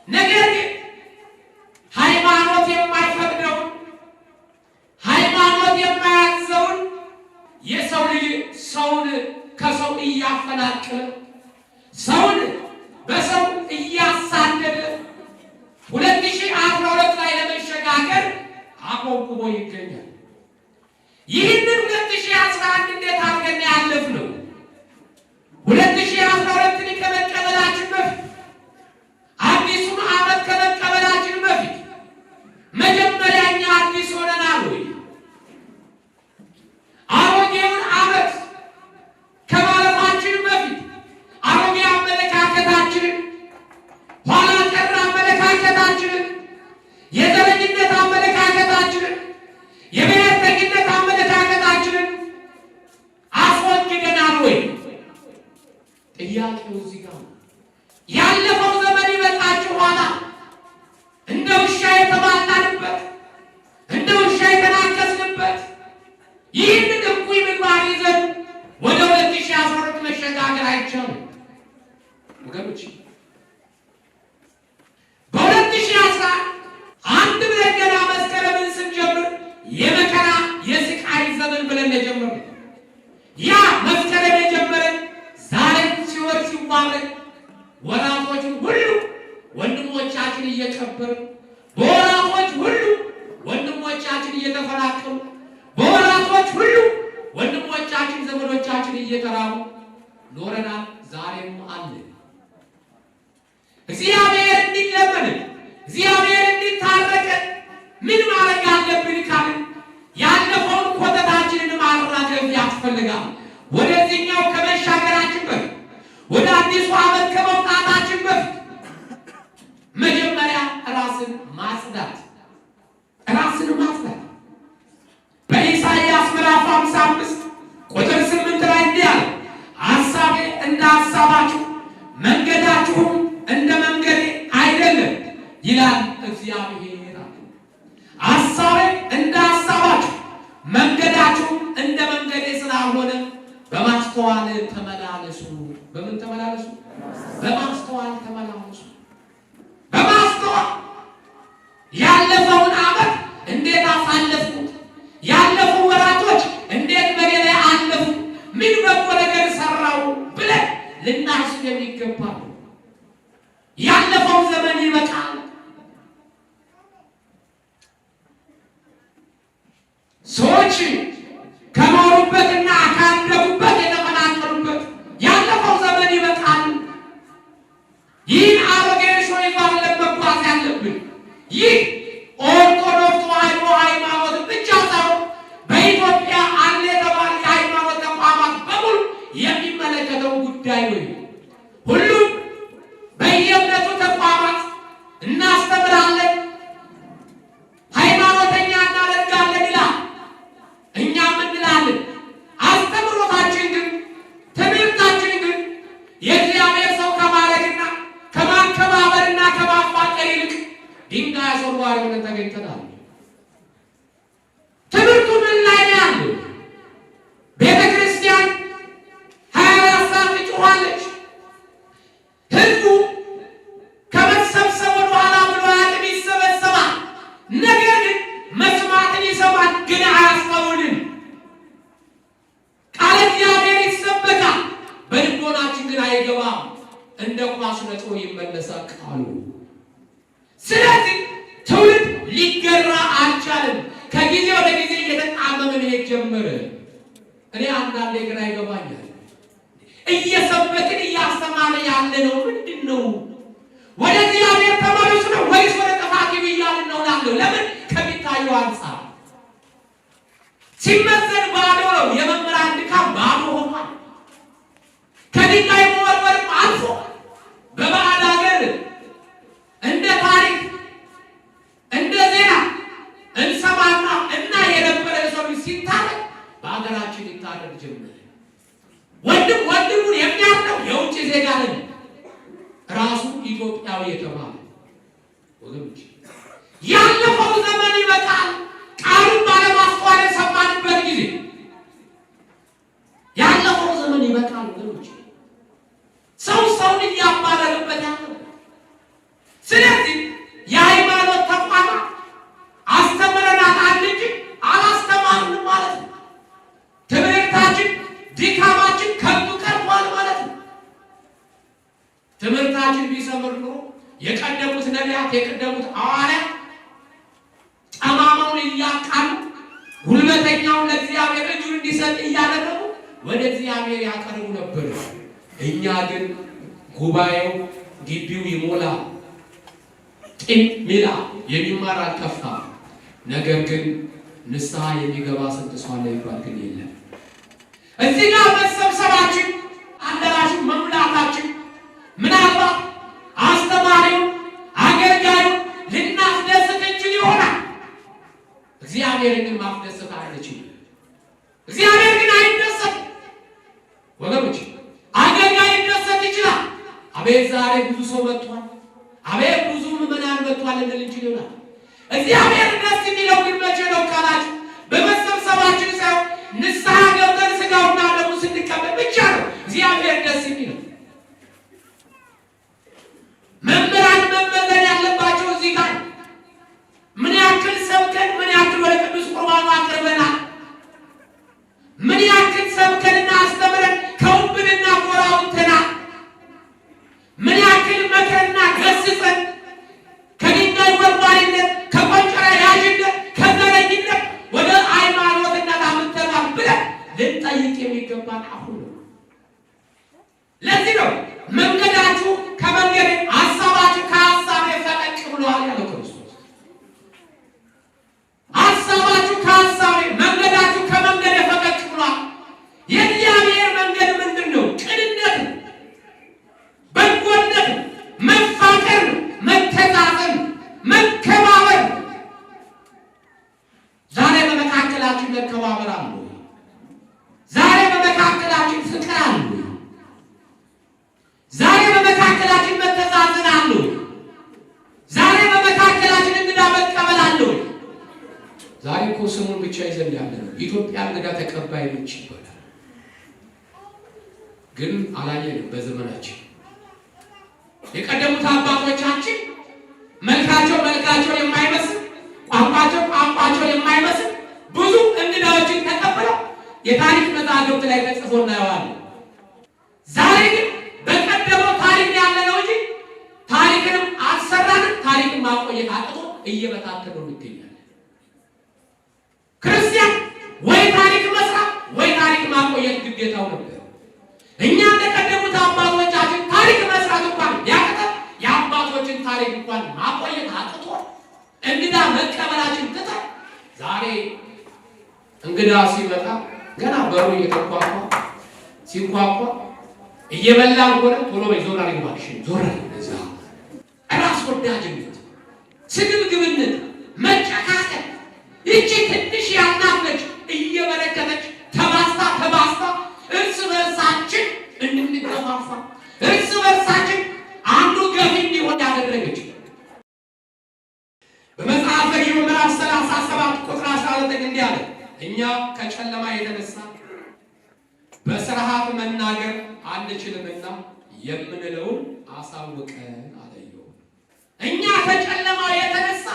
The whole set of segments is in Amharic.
ነገር ግን ሃይማኖት የማይፈቅደውን ሃይማኖት የማያዘውን የሰው ልጅ ሰውን ከሰው እያፈናቀለ ሰውን በሰው እያሳደደ 2012 ላይ ለመሸጋገር አቆብቁቦ ይገኛል። ይህንን 2011 እንዴት አድርገን ያለፍነው? 2012ን ከመቀበላችን በፊት አዲሱን ዓመት ከመቀበላችን በፊት መጀመሪያ እኛ አዲስ ሆነናል ወይ? አሮጌውን ዓመት ከማለፋችን በፊት አሮጌ አመለካከታችንን፣ ኋላ ቀር አመለካከታችንን፣ የዘረኝነት አመለካከታችንን፣ የብሔርተኝነት አመለካከታችንን አስወግደናል ወይ? ጥያቄው እዚህ ጋር ነው። ያለፈው ዘመን ይበቃችኋል። እንደ ውሻ የተባላንበት፣ እንደ ውሻ የተናከስንበት ይህንን እኩይ ምግባር ይዘን ወደ 2012 መሸጋገር አይቻልም ወገኖች። በ2011 አንድ ብለን ገና መስከረምን ስንጀምር የመከራ የስቃይ ዘመን ብለን የጀመርነው ያ መስከረም የጀመረን ዛሬ ሲወር ሲዋረድ ወራቶችን ሁሉ ወንድሞቻችን እየቀበርን፣ በወራቶች ሁሉ ወንድሞቻችን እየተፈናቀሉ፣ በወራቶች ሁሉ ወንድሞቻችን ዘመዶቻችን እየተራቡ ኖረናል። ዛሬም አለ። እግዚአብሔር እንዲለመን እግዚአብሔር እንዲታረቀን ምን ማድረግ አለብን ካልን ያለፈውን ኮተታችንን ማራገፍ ያስፈልጋል። ወደዚህኛው ከመሻገራችን በፊት ወደ አዲሱ ዓመት ከመውጣታችን በፊት መጀመሪያ ራስን ማጽዳት በኢሳይያስ ምዕራፍ 55 ቁጥር 8 ላይ እንዲህ አለ፣ ሐሳቤ እንደ ሐሳባችሁ መንገዳችሁም እንደ መንገዴ አይደለም ይላል እግዚአብሔር። ሐሳቤ እንደ ሐሳባችሁ መንገዳችሁም እንደ መንገዴ ስላልሆነ በማስተዋል ተመላለሱ። በምን ተመላለሱ? በማስተዋል ተመላለሱ። በማስተዋል ያለፈውን ዓመት እንዴት አሳለፍኩት? ያለፉ ወራቶች እንዴት በኔ ላይ አለፉ? ምን በጎ ነገር ሰራው ብለን ልናስብ የሚገባ ነው። ያለፈው ዘመን ይበቃል። ሰዎች ከኖሩበትና ካደጉበት የተፈናቀሉበት ያለፈው ዘመን ይበቃል። ይህን አሮጌ ሾህ ይዘን መጓዝ ያለብን ይህ ኦርቶዶክስ ተዋሕዶ ሃይማኖት ብቻ ሳይሆን በኢትዮጵያ አለ የተባለ የሃይማኖት ተቋማት በሙሉ የሚመለከተው ጉዳይ ነው። ሁሉም በየእምነቱ ተቋማት እናስተምራለን፣ ሃይማኖተኛ እናደርጋለን ይላል። እኛ ምን እንላለን? አስተምሮታችን ግን ትምህርታችን ግን የእግዚአብሔር ሰው ከማድረግና ከማከባበርና ከማፋቀር ይልቅ ድንጋይ አስወርዋሪ ሆነን ተገኝተናል። ትምህርቱ ምን ላይ ነው ያለው? ቤተ ክርስቲያን 24 ሰዓት ትጮኻለች። ህዝቡ ከመሰብሰብ ወደኋላ ብሎ ያቅም ይሰበሰባል። ነገር ግን መስማትን ይሰማል፣ ግን አያስተውልም። ቃለ እግዚአብሔር ይሰበካል፣ በልቦናችን ግን አይገባም። እንደ ኳስ ነጥሮ ይመለሳል ቃሉ። ስለዚህ ትውልድ ሊገራ አልቻለም። ከጊዜ ወደ ጊዜ እየተጣመመ መሄድ ጀመረ። እኔ አንዳንዴ ግራ ይገባኛል። እየሰበክን እያስተማረ ያለ ነው ምንድን ነው? ወደ እግዚአብሔር ተመለሱ ነው ወይስ ወደ ጥፋት እያልን ነው ላለው? ለምን ከሚታየው አንጻር ሲመዘን ባዶ ነው። የመምህራን ድካም ባዶ ሆኗል። ከድንጋይ መወርወርም አልፎ በባዕድ ሀገር እንደ ታሪክ እንደ ዜና እንሰማና እና የነበረ ሰው ሲታረቅ በሀገራችን ይታረቅ ጀመረ። ወንድም ወንድሙን የሚያርደው የውጭ ዜጋ ነኝ ራሱ ኢትዮጵያዊ የተባለ ወገኖች፣ ያለፈው ዘመን ይበቃል። ቃሉን ባለማስተዋል የሰማንበት ጊዜ ያለፈው ዘመን ይበቃል ወገኖች። ሰው ሰውን እያባረረበት ያለው ስለዚህ ትምህርታችን ቢሰምር ኖሮ የቀደሙት ነቢያት የቀደሙት ሐዋርያት ጠማማውን እያቃኑ ጉልበተኛውን ለእግዚአብሔር እጁን እንዲሰጥ እያደረጉ ወደ እግዚአብሔር ያቀርቡ ነበር። እኛ ግን ጉባኤው ግቢው ይሞላ ጢም ሚላ የሚማር አልጠፋ። ነገር ግን ንስሐ የሚገባ ስንት ሰው አለ ይባል ግን የለም። እዚህ ጋር መሰብሰባችን አዳራሹ መሙላታችን ምናልባት አስተማሪው አገልጋዩ ልናስደስት እንችል ይሆናል። እግዚአብሔር ግን ማስደሰት አይችልም። እግዚአብሔር ግን አይደሰትም። ወገኖች አገልጋይ ይደሰት ይችላል። አቤት ዛሬ ብዙ ሰው መጥቷል፣ አቤት ብዙ ምዕመናን መጥቷል እንል እንችል ይሆናል። እግዚአብሔር ደስ የሚለው ግን መቼ ነው ካላችሁ በመሰብሰባችን ሳይሆን ንስሐ ገብተን ሥጋውና ደሙን ስንቀበል ብቻ ነው እግዚአብሔር ደስ የሚለው። መምህራን መመዘን ያለባቸው እዚህ ጋር ምን ያክል ሰብከን ምን ያክል ወደ ቅዱስ ቁርባኑ አቅርበናል፣ ምን ያክል ሰብከንና አስተምረን ከውብንና ጎራ ወጥተናል፣ ምን ያክል መክረንና ገስጸን ከድንጋይ ወርዋሪነት ከቆንጨራ ያዥነት ከዘረኝነት ወደ ሃይማኖትነት አምጥተናል ብለን ልንጠይቅ የሚገባን አሁን ነው። ለዚህ ነው መንገዳችሁ ከመንገድ ሀሳባችሁ ከሀሳቤ ፈቀቅ ብሏል ያለው ክርስቶስ። ሀሳባችሁ ከሀሳቤ መንገዳችሁ ከመንገድ ፈቀቅ ብሏል። የእግዚአብሔር መንገድ ምንድን ነው? ቅንነት፣ በጎነት፣ መፋቀር፣ መተዛዘን፣ መከባበር። ዛሬ በመካከላችን መከባበር አለ? ዛሬ በመካከላችን ፍቅር አለ? ዛሬ በመካከላችን መተዛዘን አለ? ዛሬ በመካከላችን እንግዳ መቀበል አለ? ዛሬ እኮ ስሙን ብቻ ይዘን ያለ ነው ኢትዮጵያ እንግዳ ተቀባይ ነች ይባላል። ግን አላየንም። በዘመናችን የቀደሙት አባቶቻችን መልካቸው የማይመስል ቋንቋቸው የማይመስል ብዙ እንግዳዎችን ተቀብለው የታሪክ መዛግብት ላይ ተጽፎ እናየዋለን። ዛሬ ግን በቀደመው ታሪክ ያለ ነው እንጂ ታሪክንም አልሰራንም። ታሪክን ማቆየት አቅቶ እየበታተነው እንገኛለን። ክርስቲያን ወይ ታሪክ መስራት ወይ ታሪክ ማቆየት ግዴታው ነበር። እኛ እንደቀደሙት አባቶቻችን ታሪክ መስራት እንኳን ያቅተን የአባቶችን ታሪክ እንኳን ማቆየት አቅቶ እንግዳ መቀበላችን ትተን ዛሬ እንግዳ ሲመጣ ገና በሩ እየተንኳኳ ሲንኳኳ እየበላን ሆነ ቶሎ በይ ዞር አለኝ እባክሽ ዞር አለኝ። እዛ ራስ ወዳጅነት፣ ስግብግብነት፣ መጨካከል ይቺ ትንሽ ያልናፈች እየበረከተች ተባስታ እርስ በርሳችን እንድንገፋፋ እርስ በርሳችን አንዱ ገፊ እንዲሆን ያደረገች በመጽሐፈ ኢዮብ ምዕራፍ 37 ቁጥር 19 እንዲህ አለ፣ እኛ ከጨለማ የተነሳ በስርዓት መናገር አንችልምና የምንለውን አሳውቀን አለ ኢዮብ። እኛ ከጨለማ የተነሳ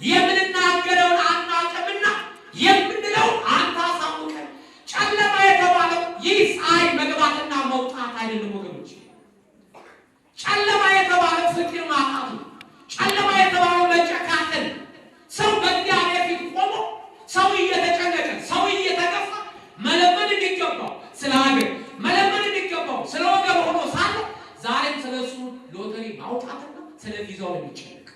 የምንናገረውን አናውቅምና የምንለውን አንተ አሳውቀን። ጨለማ የተባለው ይህ ፀሐይ መግባትና መውጣት አይደለም ወገኖች። ጨለማ የተባለው ፍቅር ማጣት ነው። ጨለማ የተባለው መጨካከል፣ ሰው በእግዚአብሔር ፊት ቆሞ ሰው እየተጨነቀ ሰው እየተገፋ መለመን የሚገባው ስለ ሀገር መለመን የሚገባው ስለ ወገን ሆኖ ሳለ ዛሬም ስለሱ ሎተሪ ማውጣትና ስለ ቪዛው የሚጨነቅ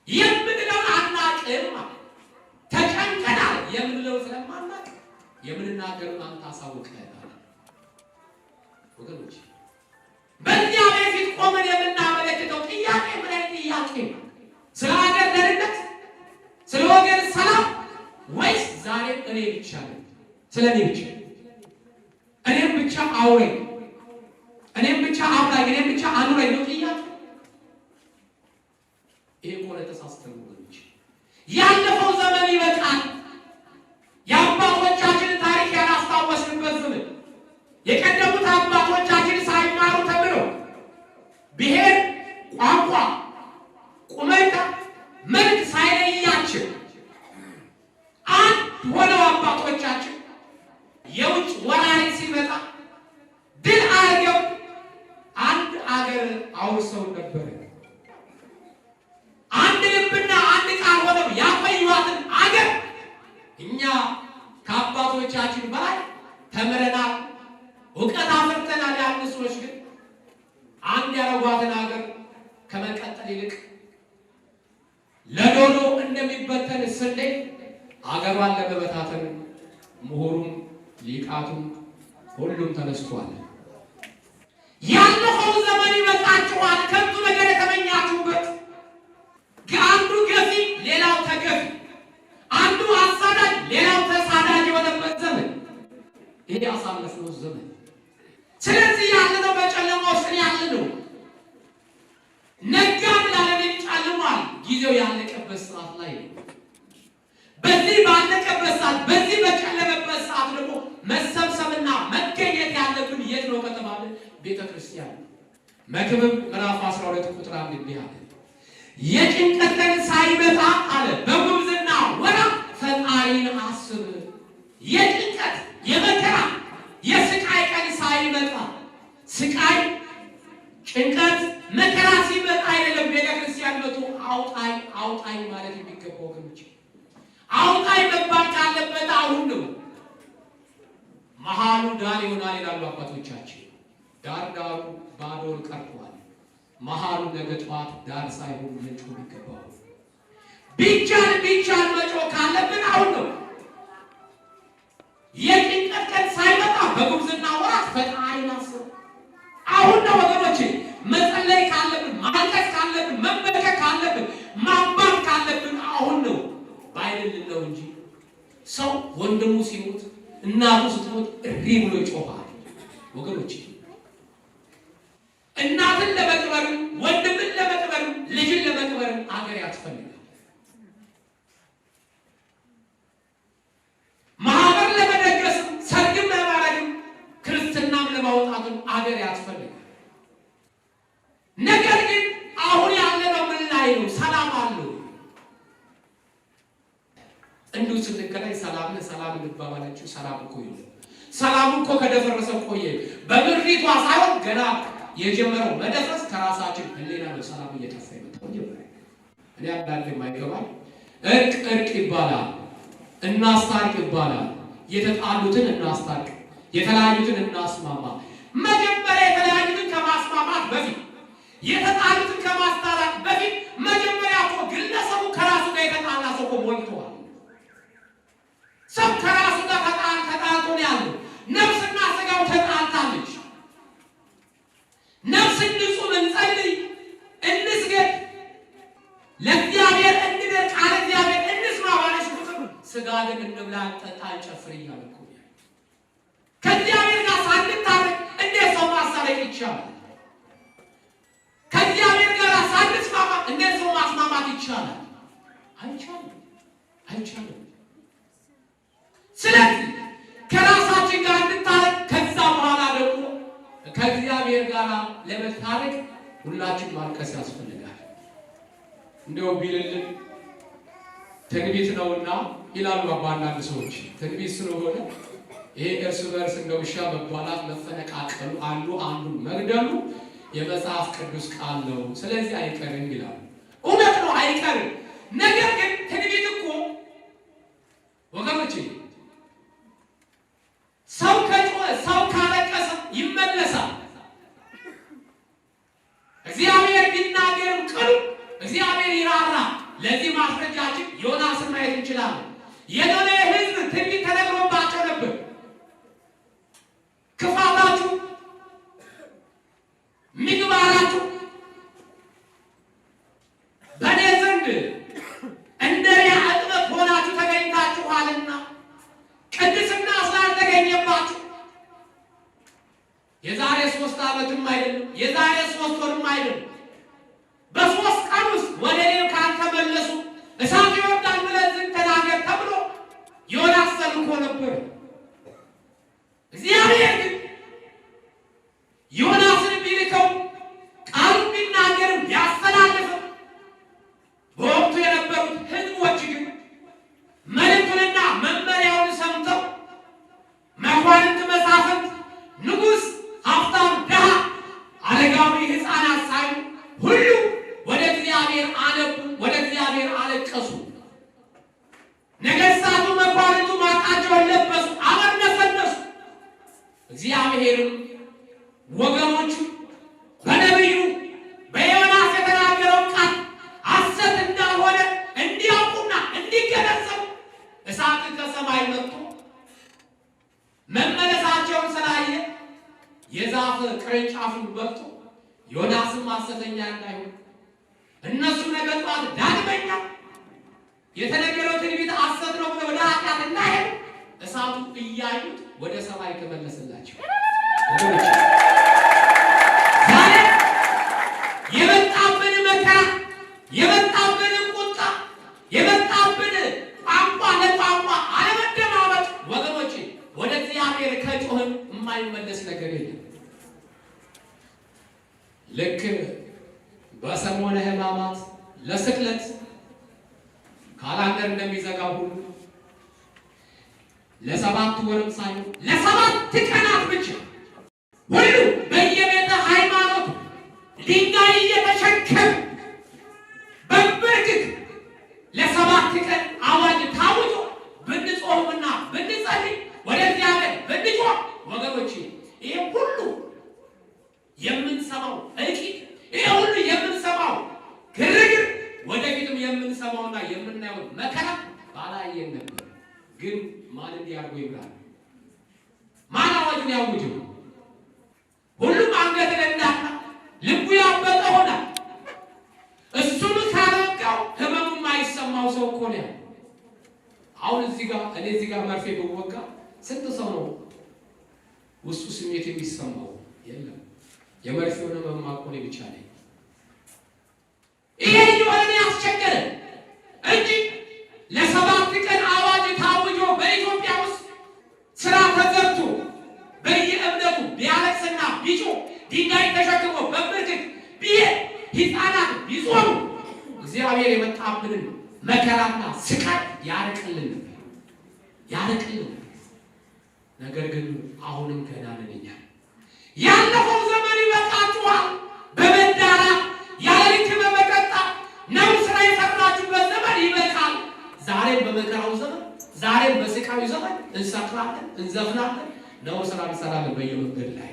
የምንለውን አናውቅም ማለት ተጨንቀናል። የምንለው ስለማናውቅ የምንናገረውን አንተ አሳውቀን ወገኖች። በእግዚአብሔር ፊት ቆመን የምናመለክተው ጥያቄ ምን አይነት ጥያቄ ነው? ስለ ሀገር ደህንነት፣ ስለ ወገን ሰላም ወይስ ዛሬ እኔ ብቻ ነኝ? ስለ እኔ ብቻ እኔም ብቻ አውረኝ፣ እኔም ብቻ አብላኝ፣ እኔም ብቻ አኑረኝ ነው ጥያቄ። ይሄ ቆለ ተሳስተን ወገኖች። ያለፈው ዘመን ይበቃል። የአባቶቻችንን ታሪክ ያላስታወስንበት ዘመን የቀደሙት አባቶቻችን ሳይማሩ ተብለው ብሔር፣ ቋንቋ፣ ቁመና፣ መልክ ሳይለያቸው አንድ ሆነው አባቶቻችን የውጭ ወራሪ ሲመጣ ድል አድርገው አንድ አገር ተምረናል፣ እውቀት አፍርተናል ያሉ ሰዎች ግን አንድ ያረጓትን ሀገር ከመቀጠል ይልቅ ለዶሮ እንደሚበተን ስንዴ ሀገሯን ለመበታተን ምሁሩም ሊቃቱም ሁሉም ተነስቷል። ያለፈው ዘመን ይበቃችኋል። ከንቱ ነገር የተመኛችሁበት አንዱ ገፊ ሌላው ተገፊ፣ አንዱ አሳዳጅ ሌላው ተሳዳጅ የሆነበት ዘመን ይሄ ያሳለፍነው ዘመን። ስለዚህ ያለነው በጨለማ ውስጥ ያለነው ነጋ ብላለን ጨልሟል። ጊዜው ያለቀበት ሰዓት ላይ ነው። በዚህ ባለቀበት ሰዓት፣ በዚህ በጨለመበት ሰዓት ደግሞ መሰብሰብና መገኘት ያለብን የት ነው ከተባለ ቤተ ክርስቲያን። መክብብ ምዕራፍ 12 ቁጥር 1 እንዲህ አለ፣ የጭንቀት ቀን ሳይመጣ አለ በጉብዝና ወራት ፈጣሪን አስብ። የጭንቀት የመከራ የስቃይ ቀን ሳይመጣ፣ ስቃይ ጭንቀት መከራ ሲመጣ አይደለም ቤተ ክርስቲያን መቶ አውጣኝ አውጣኝ ማለት የሚገባው ወገኖች፣ አውጣኝ መባል ካለበት አሁን ነው። መሃሉ ዳር ይሆናል ይላሉ አባቶቻችን። ዳር ዳሩ ባዶን ቀርቷል። መሃሉ ነገ ጠዋት ዳር ሳይሆን ምንጩ የሚገባው ቢቻል መጮህ ካለብን አሁን ነው። የጭንቀት ቀን ሳይመጣ በጉብዝና ወራት ፈጣሪን አስብ። አሁን ነው ወገኖች። መጸለይ ካለብን፣ ማልቀስ ካለብን፣ መበከት ካለብን፣ ማባል ካለብን አሁን ነው። ባይደልን ነው እንጂ ሰው ወንድሙ ሲሞት እናቱ ስትሞት እሪ ብሎ ይጮሃል ወገኖች። እናትን ለመቅበርም ወንድምን ለመቅበርም ልጅን ለመቅበርም አገር ያስፈልጋል። ማህበር ለመደገስም ሰርግም ለማድረግም ክርስትናም ለማውጣትም አገር ያስፈልጋል። ነገር ግን አሁን ያለነው ምን ላይ ነው? ሰላም አለው። እንዲሁ ስንገናኝ ሰላም እንባባላችሁ። ሰላም እኮ ይሁን። ሰላም እኮ ከደፈረሰ ቆየ። በምድሪቷ ሳይሆን ገና የጀመረው መደፍረስ ከራሳችን ህሊና ነው። ሰላም እየጠፋ ይመጣው ጀመረ። እኔ አንዳንዴ የማይገባኝ እርቅ ይባላል፣ እናስታርቅ ይባላል። የተጣሉትን እናስታርቅ፣ የተለያዩትን እናስማማ። መጀመሪያ የተለያዩትን ከማስማማት በፊት የተጣሉትን ከማስታረቅ በፊት መጀመሪያ እኮ ግለሰቡ ከራሱ ጋር የተጣላ ሰው እኮ ሞልቷል። ሰው ከራሱ ጋር ተጣልቶ ነው ያለው። ነፍስና ስጋው ተጣልታለች። ነፍስ እንጹም፣ እንጸልይ፣ እንስገድ፣ ለእግዚአብሔር እንድር፣ ቃለ እግዚአብሔር እንስማ ባለች ቁጥር ስጋ ግን እንብላ፣ እንጠጣ፣ እንጨፍር እያለ እኮ ከእግዚአብሔር ጋር ሳንታረቅ እንዴት ሰው ማስታረቅ ይቻላል? ከእግዚአብሔር ጋር ሳንስማማ እንዴት ሰው ማስማማት ይቻላል? አይቻልም። ስለዚህ ከራሳችን ጋር እንታረቅ። ከዛ በኋላ ደግሞ ከእግዚአብሔር ጋር ለመታረቅ ሁላችን ማልቀስ ያስፈልጋል። እንደው ቢልልን ትንቢት ነውና ይላሉ አንዳንድ ሰዎች። ትንቢት ስለሆነ ይሄ እርስ በርስ እንደ ውሻ መባላት፣ መፈነቃቀሉ፣ አንዱ አንዱን መግደሉ የመጽሐፍ ቅዱስ ቃል ነው። ስለዚህ አይቀርም ይላሉ። እውነት ነው፣ አይቀርም። ነገር ግን ትንቢት እኮ ወገኖቼ ሰው ከጮኸ ሰው ካለቀሰ ይመለሳል። እግዚአብሔር ቢናገርም ቅሉ እግዚአብሔር ይራራ። ለዚህ ማስረጃችን ዮናስን ማየት እንችላለን። የኖሌ ሕዝብ ትንቢት ተነግሮባቸው ነበር። ክፋታችሁ፣ ምግባራችሁ በእኔ ዘንድ እንደ ሪያ እጥበት ሆናችሁ ተገኝታችኋልና ቅድስና ስላልተገኘባችሁ የዛሬ 3 ዓመትም አይደለም የዛሬ 3 ወርም አይደለም በ3 ቀን ውስጥ ወደ እኔ ካልተመለሱ እሳት ይወርዳል ብለህ ዝም ተናገር ተብሎ ዮናስ ተልኮ ነበር። እግዚአብሔር ግን ዮናስን ቢልከው ቃሉን ቢናገርም ያስተላልፈው በወቅቱ የነበሩት ሕዝቦች ግን መልእክቱንና መመሪያውን ሰምተው መኳንንት፣ መሳፍንት፣ ንጉሥ፣ ሀብታም፣ ድሃ፣ አረጋዊ፣ ሕፃናት ሳይሉ ሁሉ ወደ እግዚአብሔር አነቡ፣ ወደ እግዚአብሔር አለቀሱ። ነገሥታቱ፣ መኳንንቱ ማቃቸውን ለበሱ፣ አመነሰነሱ። ዮናስም ሐሰተኛ እንዳይሆን እነሱ ነገ ጠዋት ዳግመኛ የተነገረው ትንቢት ሐሰት ነው ብለው ወደ ኃጢአት እንዳይሄዱ እሳቱ እያዩት ወደ ሰማይ ተመለሰላቸው። ዛሬ የመጣብን መከራ፣ የመጣብን ቁጣ፣ የመጣብን ቋንቋ ለቋንቋ አለመደማመጥ ወገኖች ወደ እግዚአብሔር ከጮህን የማይመለስ ነገር የለም። ልክ በሰሞነ ሕማማት ለስቅለት ካላንደር እንደሚዘጋው ሁሉ ለ7 ወርም ሳይሆን ለ7 ቀናት ብቻ ሁሉ በየቤተ ሃይማኖት ድንጋይ እየተሸከመ በብርክክ ለ7 ቀን አዋጅ ታውጆ ብንጾምና ብንጸልይ ወደ እግዚአብሔር ብንጮህ ወገኖች ይሄ ሁሉ የምንሰማው እልቂት፣ ይሄ ሁሉ የምንሰማው ግርግር፣ ወደፊትም የምንሰማውና የምናየው መከራ ባላየን ነበር። ግን ማን እንዲያርጎ ይብራል? ማን አዋጁን ያውጀው? ሁሉም አንገት ለእንዳና ልቡ ያበጠ ሆነ። እሱን ካረጋው ህመሙ የማይሰማው ሰው እኮ ነው። አሁን እዚህ ጋር መርፌ ብወጋ ስንት ሰው ነው ውስጡ ስሜት የሚሰማው? የለም። የመርፌውን ህመም ማቆኔ ብቻ ነኝ። ይሄ ይወን ያስቸገረ እንጂ ለ7 ቀን አዋጅ ታውጆ በኢትዮጵያ ውስጥ ስራ ተዘርቶ በየእምነቱ ቢያለቅስና ቢጮህ ድንጋይ ተሸክሞ በብርክክ ቢሄድ ሕፃናት ቢጾሙ እግዚአብሔር የመጣብንን መከራና ስቃይ ያርቅልን ነበር። ነገር ግን አሁንም ገና ነን እኛ። ያለፈው ዘመን ይበቃችኋል። በመዳራት ያለ ልክ በመጠጣት ነው ስራ የሰራችሁበት ዘመን ይበቃል። ዛሬም በመከራው ዘመን፣ ዛሬም በስቃዩ ዘመን እንሰክራለን፣ እንዘፍናለን፣ ነው ስራ እንሰራለን። በየመንገድ ላይ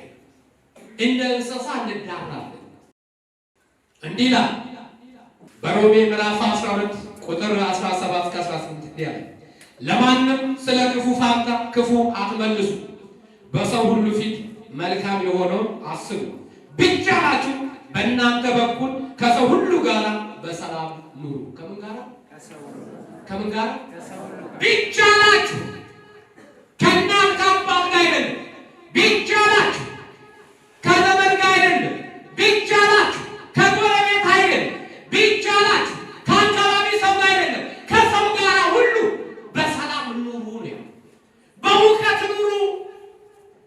እንደ እንስሳ እንዳራለን። እንዲህ ይላል በሮሜ ምዕራፍ 12 ቁጥር 17 እስከ 18 እንዲህ ለማንም ስለ ክፉ ፋንታ ክፉ አትመልሱ፣ በሰው ሁሉ ፊት መልካም የሆነውን አስቡ። ቢቻላችሁ በእናንተ በኩል ከሰው ሁሉ ጋር በሰላም ኑሩ። ከምን ጋር? ቢቻላችሁ ከእናንተ አባት ጋር አይደለም፣ ቢቻላችሁ ከዘመድ ጋር አይደለም፣ ቢቻላችሁ ከጎረቤት አይደለም፣ ቢቻላችሁ ከአካባቢ ሰው ጋር አይደለም፣ ከሰው ጋር ሁሉ በሰላም ኑሩ ነው። በውከት ኑሩ፣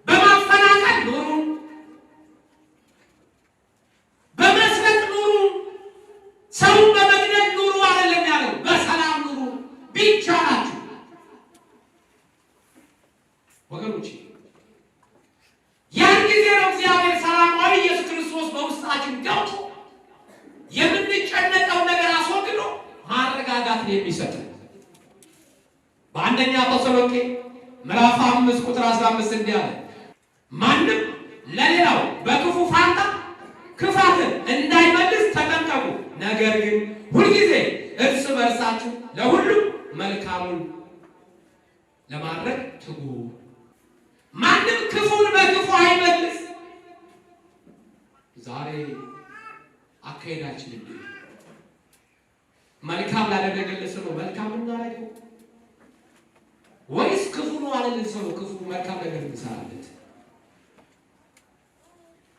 በማፈናቀል ኑሩ፣ በመስረቅ ኑሩ፣ ሰውን በመግደል ኑሩ አይደለም ያለው፣ በሰላም ኑሩ ቢቻላችሁ። ወገኖች ያን ጊዜ ነው እግዚአብሔር ሰላማዊ ኢየሱስ ክርስቶስ በውስጣችን ገብቶ የምንጨነቀው ነገር አስወግዶ ማረጋጋትን የሚሰጥ። በአንደኛ ተሰሎንቄ ምዕራፍ 5 ቁጥር 15 እንዲህ አለ፣ ማንም ለሌላው በክፉ ፋንታ ክፋትን እንዳይመልስ ተጠንቀቁ፣ ነገር ግን ሁልጊዜ እርስ በርሳችሁ ለሁሉም መልካሙን ለማድረግ ትጉ። ማንም ክፉን በክፉ አይመልስ። ዛሬ አካሄዳችን እንዴ መልካም ላደረገልን ሰው መልካም እናደርገው ወይስ ክፉ ነው አለልን ሰው ክፉ መልካም ነገር እንሰራለት?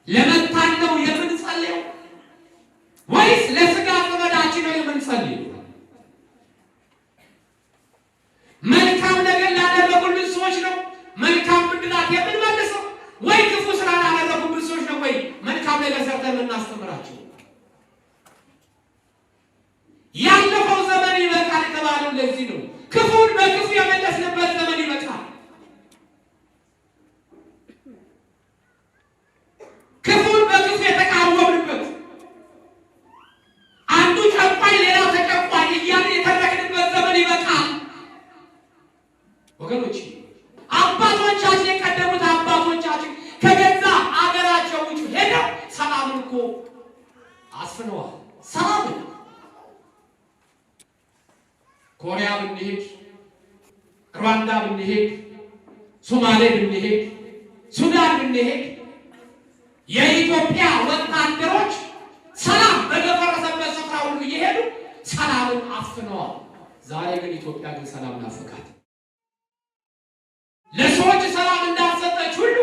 ለመታን ነው የምንጸልየው ወይስ ለስጋ ዘመዳችን ነው የምንጸልየው? መልካም ነገር ላደረጉልን ሰዎች ነው መልካም ብድራት የምንመልሰው ወይ ክፉ ስራ ላደረጉልን ሰዎች ነው ወይ መልካም ነገር ሰርተን የምናስተምራቸው? ያለፈው ዘመን ይበቃል የተባለው ለዚህ ነው። ክፉን በክፉ የመለስንበት ዘመን ይበቃል። ክፉን በክፉ የተቃወምንበት፣ አንዱ ጨቋኝ ሌላው ተጨቋኝ እያለ የተረክንበት ዘመን ይበቃል። ወገኖች አባቶቻችን የቀደሙት አባቶቻችን ከገዛ አገራቸው ውጭ ሄደው ሰላምን እኮ አስፍነዋል። ሰላምን ኮሪያ ብንሄድ፣ ሩዋንዳ ብንሄድ፣ ሶማሌ ብንሄድ፣ ሱዳን ብንሄድ የኢትዮጵያ ወታደሮች ታፍነዋል። ዛሬ ግን ኢትዮጵያ ግን ሰላም ናፈቃት። ለሰዎች ሰላም እንዳልሰጠች ሁሉ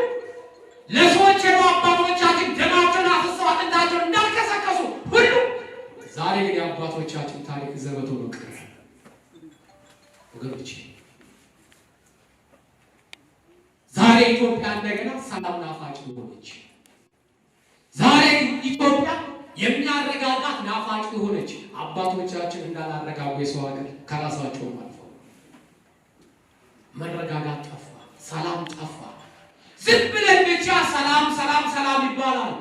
ለሰዎች የሮ አባቶቻችን ደማቸውን አፍስሰው አጥንታቸውን እንዳልከሰከሱ ሁሉ ዛሬ ግን የአባቶቻችን ታሪክ ዘበቶ በቀረ ወገኖቼ። ዛሬ ኢትዮጵያ እንደገና ሰላም ናፋቂ ሆነች። ዛሬ ኢትዮጵያ የሚያረጋጋት ናፋቂ ሆነች። አባቶቻችን እንዳላረጋጉ የሰው ሀገር ከራሳቸውም አልፈው መረጋጋት ጠፋ፣ ሰላም ጠፋ። ዝም ብለን ብቻ ሰላም ሰላም ሰላም ይባላል።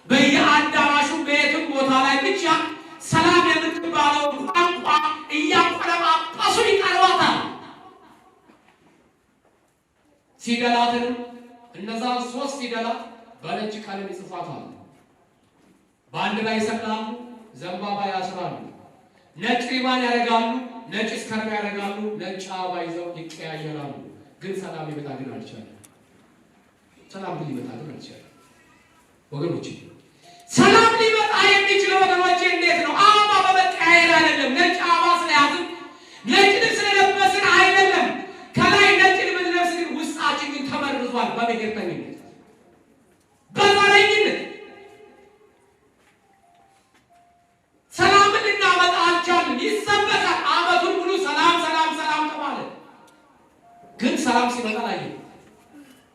በየአዳራሹ በየትም ቦታ ላይ ብቻ ሰላም የምትባለው ቋንቋ እያቆለጳጰሱ ይቀርባታል። ፊደላትንም እነዛ 3 ፊደላት በነጭ ቀለም ይጽፏታል። በአንድ ላይ ይሰቅላሉ፣ ዘንባባ ያስራሉ፣ ነጭ ሪባን ያደርጋሉ፣ ነጭ ስካርፍ ያደርጋሉ፣ ነጭ አበባ ይዘው ይቀያየራሉ። ግን ሰላም ሊመጣ ግን አልቻለም። ሰላም ሊመጣ ግን አልቻለም ወገኖቼ። ሰላም ሊመጣ የሚችለው ወገኖቼ እንዴት ነው? አበባ በመቀያየር አይደለም። ነጭ አበባ ስለያዝን ነጭ ልብስ ስለለበስን አይደለም። ከላይ ነጭ ልብስ ለብስ ግን ውስጣችን ግን ተመርዟል በብሔርተኝነት፣ በዘረኝነት። ሰላምን ልናመጣ አልቻልንም። ይሰበካል ዓመቱን ሙሉ ሰላም ሰላም ሰላም ተባለ። ግን ሰላም ሲመጣ ላይ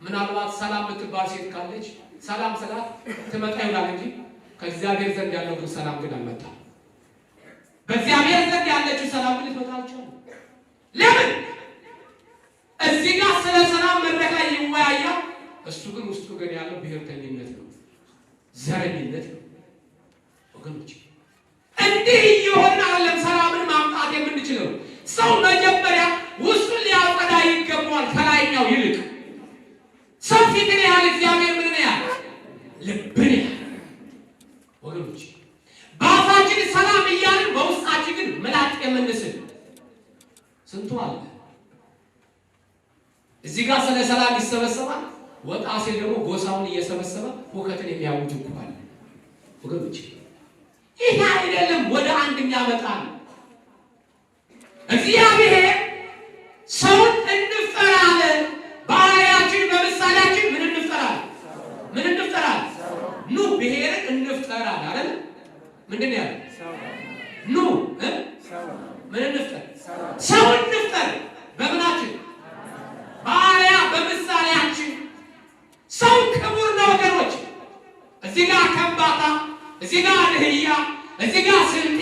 ምናልባት ሰላም የምትባል ሴት ካለች ሰላም ሰላም ትመጣ ይሆናል እንጂ ከእግዚአብሔር ዘንድ ያለው ግን ሰላም ግን አልመጣም። በእግዚአብሔር ዘንድ ያለችው ሰላም ግን ልትመጣ አልቻለም። ለምን? እዚህ ጋር ስለ ሰላም መድረክ ላይ ይወያያል። እሱ ግን ውስጡ ግን ያለው ብሔርተኝነት ነው፣ ዘረኝነት ነው ወገኖች። እንዲህ እየሆነ አይደለም ሰላምን ማምጣት የምንችለው። ሰው መጀመሪያ ውስጡን ሊያጸዳ ይገባዋል ከላይኛው ይልቅ። ሰው ፊትን ያህል እግዚአብሔር ምን ያህል ልብን ያህል ወገኖች። በአፋችን ሰላም እያልን በውስጣችን ግን ምላጥ የምንስል ስንቱ አለ። እዚህ ጋር ስለ ሰላም ይሰበሰባል፣ ወጣ ሲል ደግሞ ጎሳውን እየሰበሰበ ሁከትን የሚያውጅ እንኳን ወገኖች። ይህ አይደለም ወደ አንድ የሚያመጣል። እግዚአብሔር ሰውን እንፍጠራለን፣ በአርአያችን በምሳሌያችን ምን እንፍጠራለን? ምን እንፍጠራለን? ኑ ብሔርን እንፍጠራለን አይደል? ምንድን ነው ያለው? ኑ ምን እንፍጠር? ሰው እንፍጠር። በምናችን? በአርአያ በምሳሌያችን። ሰው ክቡር ነው ወገኖች። እዚህ ጋር ከምባታ፣ እዚህ ጋር ድህያ፣ እዚህ ጋር ስልጤ፣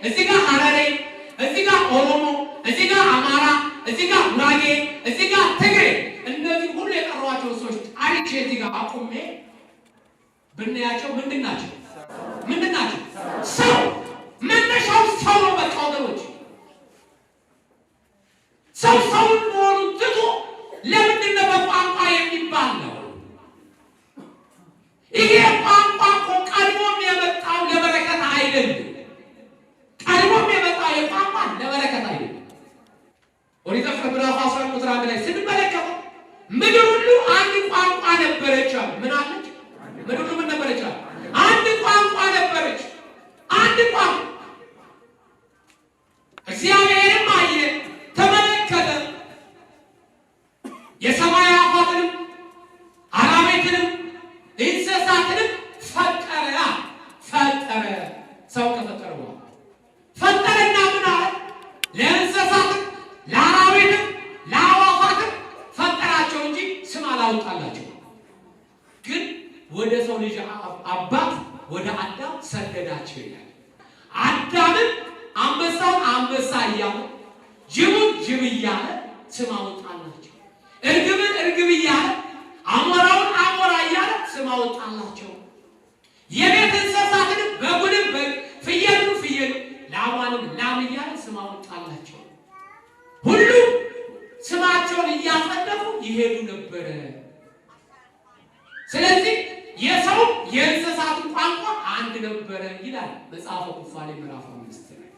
እዚህ ጋር ሐረሬ፣ እዚህ ጋር ኦሮሞ፣ እዚህ ጋር አማራ፣ እዚህ ጋር ጉራጌ፣ እዚህ ጋር ትግሬ፣ እነዚህ ሁሉ የጠሯቸው ሰዎች አሪቼ እዚህ ጋር አቁሜ ብናያቸው ምንድን ናቸው? ምንድን ናቸው? ሰው። መነሻው ሰው ነው። በቃ ወገኖች ሰው ሰውን መሆኑን ትቶ ለምንድን ነው በቋንቋ የሚባል ነው? ይሄ ቋንቋ እኮ ቀድሞም የመጣው ለበረከት አይደለም። ቀድሞም የመጣው የቋንቋ ለበረከት አይደለም። ኦሪት ዘፍጥረት ምዕራፍ 11 ቁጥር 1 ላይ ስንመለከተው ምድር ሁሉ አንድ ቋንቋ ነበረች አለ። ምን አለች? ምድር ሁሉ ምን ነበረች አለ? አንድ ቋንቋ ነበረች። አንድ ቋንቋ። እግዚአብሔርም አየ፣ ተመለከተ፣ የሰማይ አዕዋፍንም አራዊትንም እንስሳትንም ፈጠረ። ፈጠረ። ሰው ከፈጠረ በኋላ ፈጠረና ምን አለ? ለእንስሳትም ለአራዊትም ለአዕዋፋትም ፈጠራቸው እንጂ ስም አላወጣላቸው። ግን ወደ ሰው ልጅ አባት ወደ አዳም ሰደዳቸው ይላል። አዳምን አንበሳውን አንበሳ እያለ ጅቡን ጅብ እያለ ስም አወጣላቸው። እርግብን እርግብ እያለ አሞራውን አሞራ እያለ ስም አወጣላቸው። የቤት እንስሳትንም በጉንም በግ፣ ፍየሉን ፍየል፣ ላሟንም ላም እያለ ስም አወጣላቸው። ሁሉም ስማቸውን እያጸደፉ ይሄዱ ነበረ። ስለዚህ የሰው የእንስሳቱ ቋንቋ አንድ ነበረ ይላል መጽሐፈ ኩፋሌ ምዕራፍ 5 ላይ።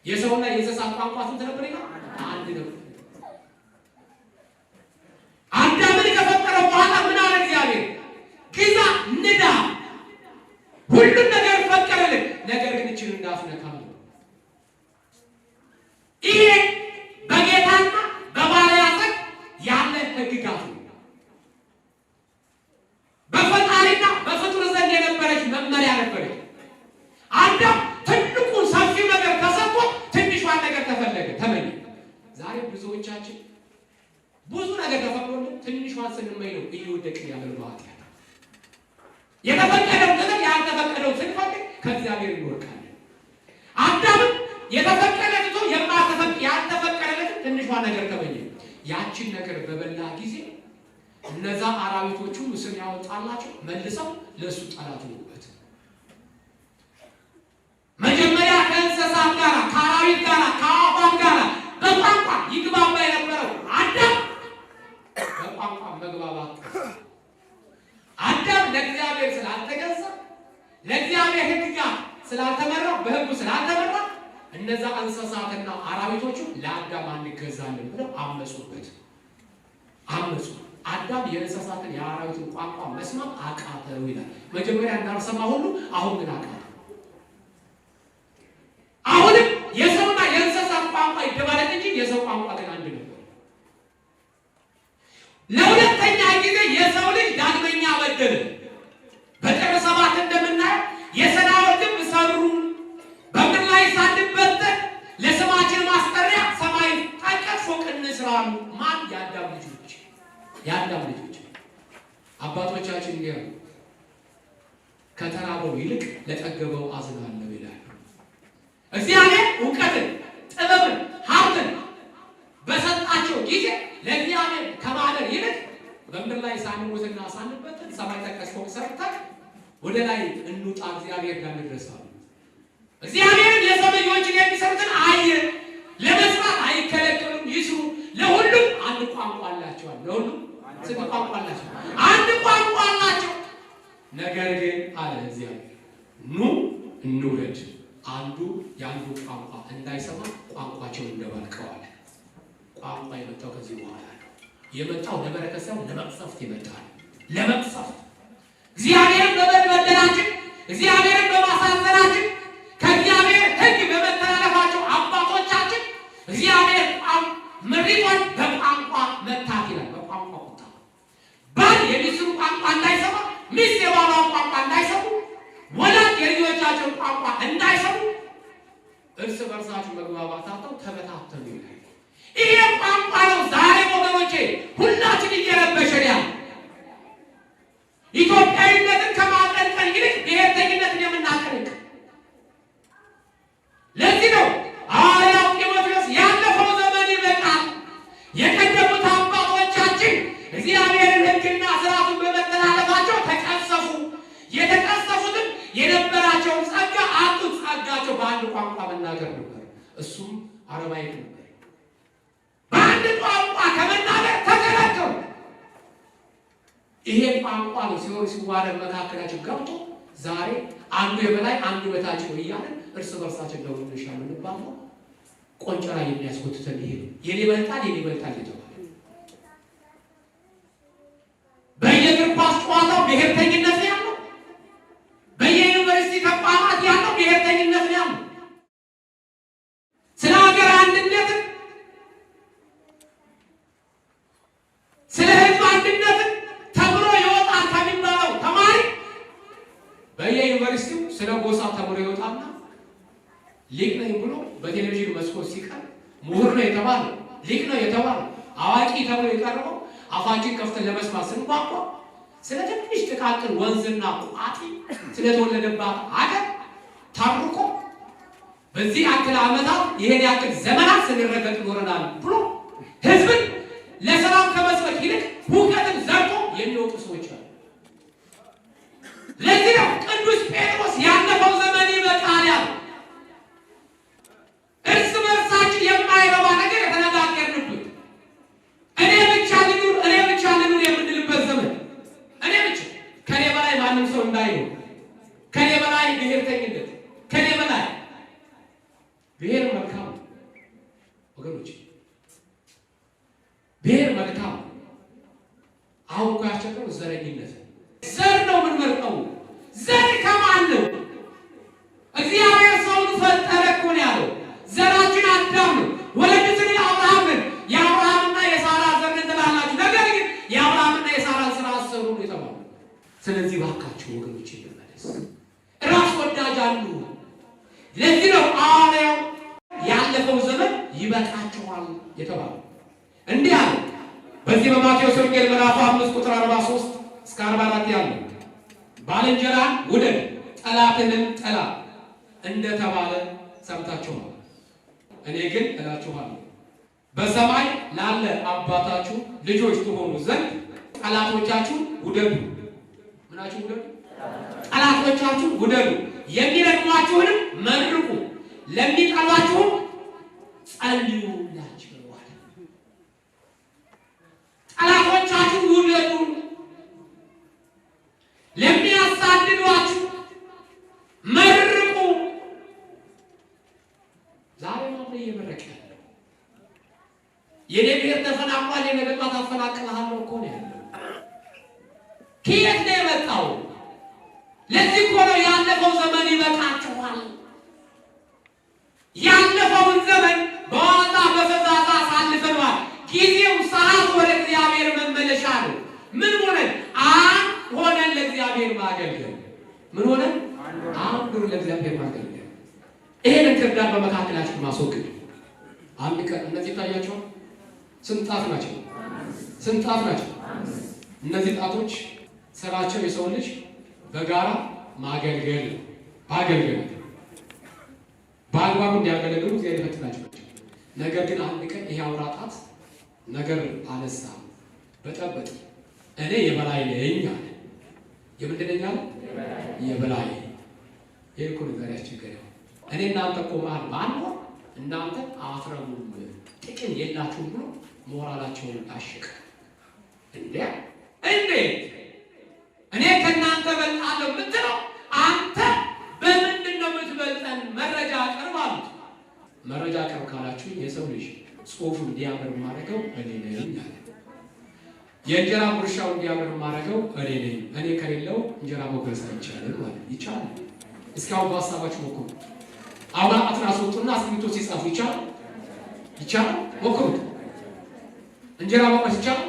የሰውና የእንስሳት ቋንቋ ስንት ነበር ይላል? አንድ ነበር። አዳምን ከፈጠረ በኋላ ምን አለ እግዚአብሔር? ግዛ፣ ንዳ፣ ሁሉን ነገር ፈቀደልን። ነገር ግን እችን እንዳትነካ አዳም ትልቁን ሰፊው ነገር ተሰጥቶ ትንሿን ነገር ተመኘ። ዛሬ ብዙዎቻችን ብዙ ነገር ተፈቅዶልን ትንሿን ስንመኝ ነው እየወደቅን ያለው በኃጢአት። የተፈቀደው ነገር ያልተፈቀደው ስንፈልግ ከእግዚአብሔር እንወድቃለን። አዳምም የተፈቀደለት ያልተፈቀደለት ትንሿን ነገር ተመኘ። ያችን ነገር በበላ ጊዜ እነዛ አራዊቶቹ ስም ያወጣላቸው መልሰው ለሱ ጠላት ሆኑበት። መጀመሪያ ከእንስሳት ጋር፣ ከአራዊት ጋር፣ ከአዕዋፍ ጋር በቋንቋ ይግባባ የነበረው አዳም በቋንቋ መግባባት አዳም ለእግዚአብሔር ስላልተገዛ ለእግዚአብሔር ሕግጋት ስላልተመራ በሕጉ ስላልተመራ እነዛ እንስሳትና አራዊቶቹ ለአዳም አንገዛለን ብለው አመፁበት። አዳም የእንስሳትን የአራዊትን ቋንቋ መስማት አቃተው ይላል። መጀመሪያ እንዳልሰማ ሁሉ አሁን ግን አቃተው። አሁንም የሰውና የእንስሳት ቋንቋ ይደባለቅ እንጂ የሰው ቋንቋ ግን አንድ ነበር። ለሁለተኛ ጊዜ የሰው ልጅ ዳግመኛ በደለ። በጥር 7 እንደምናየው የሰናዖር ግንብ ሰሩ። በምድር ላይ ሳንበተን ለስማችን ማስጠሪያ ሰማይ ጠቀስ ፎቅ እንስራ። ማን? የአዳም ልጆች አባቶቻችን እንዲያው ከተራበው ይልቅ ለጠገበው አዝናለሁ ይላሉ። እግዚአብሔር እውቀትን፣ ጥበብን፣ ሀብትን በሰጣቸው ጊዜ ለእግዚአብሔር ከማደር ይልቅ በምድር ላይ ሳንሞትና ሳንበተን ሰማይ ጠቀስ ፎቅ ሰርተን ወደ ላይ እንውጣ እግዚአብሔር ጋር እንድረሳለን። እግዚአብሔርን የሰው ልጆችን የሚሰሩትን ለመስራት አይከለከሉም፣ ይስሩ። ለሁሉም አንድ ቋንቋ አላቸዋል። ለሁሉም ስንት ቋንቋ አላቸው? አንድ ቋንቋ አላቸው። ነገር ግን አለ እግዚአብሔር ኑ እንውረድ፣ አንዱ የአንዱ ቋንቋ እንዳይሰማ ቋንቋቸውን እንደባልቀዋል። ቋንቋ የመጣው ከዚህ በኋላ ነው። የመጣው ለበረከት ሳይሆን ለመቅሰፍት ይመጣል። ለመቅሰፍት እግዚአብሔርን በመበደላችን እግዚአብሔርን በማሳዘናችን ከእግዚአብሔር ሕግ በመተላለፋቸው አባቶቻችን እግዚአብሔር ምሪቷን በቋንቋ መታት ይላል። በቋንቋ ቁጣ ባል የሚስቱን ቋንቋ እንዳይሰማ፣ ሚስት የባሏን ቋንቋ እንዳይሰሙ፣ ወላጅ የልጆቻቸውን ቋንቋ እንዳይሰሙ እርስ በርሳቸው መግባባታቸው ተበታተኑ ይላል። ይሄ ቋንቋ ነው ዛሬ ወገኖቼ ሁላችን እየረበሸን ያለ። ኢትዮጵያዊነትን ከማቀንቀን ይልቅ ብሔርተኝነትን የምናቀንቅ። ለዚህ ነው ሐዋርያው ጢሞቴዎስ ያለፈው ዘመን ይበቃል፣ የቀደሙት አባቶቻችን እግዚአብሔርን ሕግና ሥርዓቱን በመተላለፋቸው ተቀሰፉ፣ የተቀሰፉትን የነበራቸውን ጸጋ አጡት። ጸጋቸው በአንድ ቋንቋ መናገር ነበር፣ እሱም አረማይክ ነበር። በአንድ ቋንቋ ከመናገር ተከለከሉ። ይሄ ቋንቋ ነው ሲዋረድ መካከላችን ገብቶ ዛሬ አንዱ የበላይ አንዱ በታች ነው እያለን እርስ በርሳችን ነው እንሻለን እንባለው። ቆንጨራ የሚያስቆጥተን ይሄ ነው። የኔ ይበልጣል የተባለ በየእግር ኳስ ጨዋታው ብሔርተኝነት ነው ያለው። በየዩኒቨርሲቲ ተቋማት ያለው ብሔርተኝነት ነው ያለው። ስለ ሀገር አንድነት፣ ስለ ሕዝብ አንድነት ተምሮ ይወጣል ከሚባለው ተማሪ በየዩኒቨርሲቲው ስለ ጎሳ ተምሮ ይወጣና ሊቅ ነኝ ብሎ በቴሌቪዥን መስኮት ሲቀር ምሁር ነው የተባለው፣ ሊቅ ነው የተባለው፣ አዋቂ ተብሎ የቀረበው አፋችን ከፍተን ለመስማት ስንቋቋ ስለ ትንሽ ጥቃቅን ወንዝና ቋጢ ስለተወለደባት አገር ታርቆ በዚህ ያክል ዓመታት ይሄን ያክል ዘመናት ስንረገጥ ኖረናል ብሎ ህዝብን ለሰላም ከመስበክ ይልቅ ሁከትን ዘርቶ የሚወጡ ሰዎች አሉ። ለዚህ ነው ቅዱስ ጴጥሮስ ያለፈው ዘመን ይበቃል ያለው። እርስ በርሳችን የማይረባ ነገር የተነጋገርንበት እኔ ብቻ ልኑር የምንልበት ዘመን፣ እኔ ብቻ ከኔ በላይ ማንም ሰው እንዳይኖር፣ ከኔ በላይ ብሔርተኝነት፣ ከኔ በላይ ብሔር መልካም ወገኖች፣ ብሔር መልካም። አሁን እኮ ያስቸገረው ዘረኝነት። ዘር ነው የምንመርጠው። ዘር ከማን ነው? እግዚአብሔር ሰውን ፈጠረ እኮ ነው ያለው። ዘራችን አዳም ነው። ወለድትን አብርሃምን የአብርሃምና የሳራ ዘር ትላላችሁ፣ ነገር ግን የአብርሃምና የሳራን ስራ አሰሩ ነው የተባለው። ስለዚህ ባካችሁ ወገኖች እንመለስ። ራስ ወዳጅ አሉ። ለዚህ ነው ሐዋርያው ያለፈው ዘመን ይበቃችኋል የተባለው። እንዲህ አለ በዚህ በማቴዎስ ወንጌል ምዕራፍ 5 ቁጥር 43 እስከ 44 ያለው ባልንጀራን ውደድ ጠላትህንም ጥላ እንደተባለ ሰምታችኋል። እኔ ግን እላችኋለሁ በሰማይ ላለ አባታችሁ ልጆች ትሆኑ ዘንድ ጠላቶቻችሁ ውደዱ። ምናችሁ ውደዱ? ጠላቶቻችሁ ውደዱ። የሚረግሟችሁንም መርቁ፣ ለሚጠሏችሁም ጸልዩላቸው። ጠላቶቻችሁ ውደዱ፣ ለሚያሳድዷችሁ መርቁ። ዛሬ ነው እየመረቀ ያለው። የኔ ብሔር ተፈናቅሏል፣ የነገ ጧት አፈናቅልሃለሁ እኮ ነው ያለው። ከየት ነው የመጣው? ለዚህ እኮ ነው ያለፈው ዘመን ይበቃችኋል። ያለፈውን ዘመን በዋዛ በፈዛዛ አሳልፈናል። ጊዜው ሰዓት ወደ እግዚአብሔር መመለሻ ነው። ምን ሆነን አንድ ሆነን ለእግዚአብሔር ማገልገል። ምን ሆነን አንድ ሆነን ለእግዚአብሔር ማገልገል። ይሄን ክርዳት በመካከላችን ማስወገድ። አንድ ቀን እነዚህ ታያቸዋል። ስንት ጣት ናቸው? ስንት ጣት ናቸው? እነዚህ ጣቶች ስራቸው የሰው ልጅ በጋራ ማገልገል ነው። ማገልገል በአግባቡ እንዲያገለግሉ እግዚአብሔር ይፈትናቸው። ነገር ግን አንድ ቀን ይሄ አውራ ጣት ነገር አነሳ፣ በጠበጥ እኔ የበላይ ነኝ አለ። የምንድን ነኝ አለ? የበላይ። ይሄ እኮ ነገር ያስቸገረው። እኔ እናንተ እኮ መሀል ባንሆን እናንተ አትረቡም፣ ጥቅም የላችሁም ብሎ ሞራላቸውን አሽቅ። እንዴት እኔ ከእናንተ በልጣለሁ የምትለው አንተ በምንድን ነው የምትበልጠን? መረጃ አቅርብ አሉት። መረጃ አቅርብ ካላችሁ የሰው ልጅ ጽሑፉ እንዲያምር የማደርገው እኔ ነኝ አለ። የእንጀራ ጉርሻው እንዲያምር የማደርገው እኔ ነኝ። እኔ ከሌለው እንጀራ መጉረስ አይቻልም ማለት ይቻላል። እስካሁን በሀሳባችሁ ሞክሩ። አሁን አጥና አስወጡና እስክሪብቶ ሲጻፉ ይቻላል? ይቻላል? ሞክሩት። እንጀራ መጉረስ ይቻላል?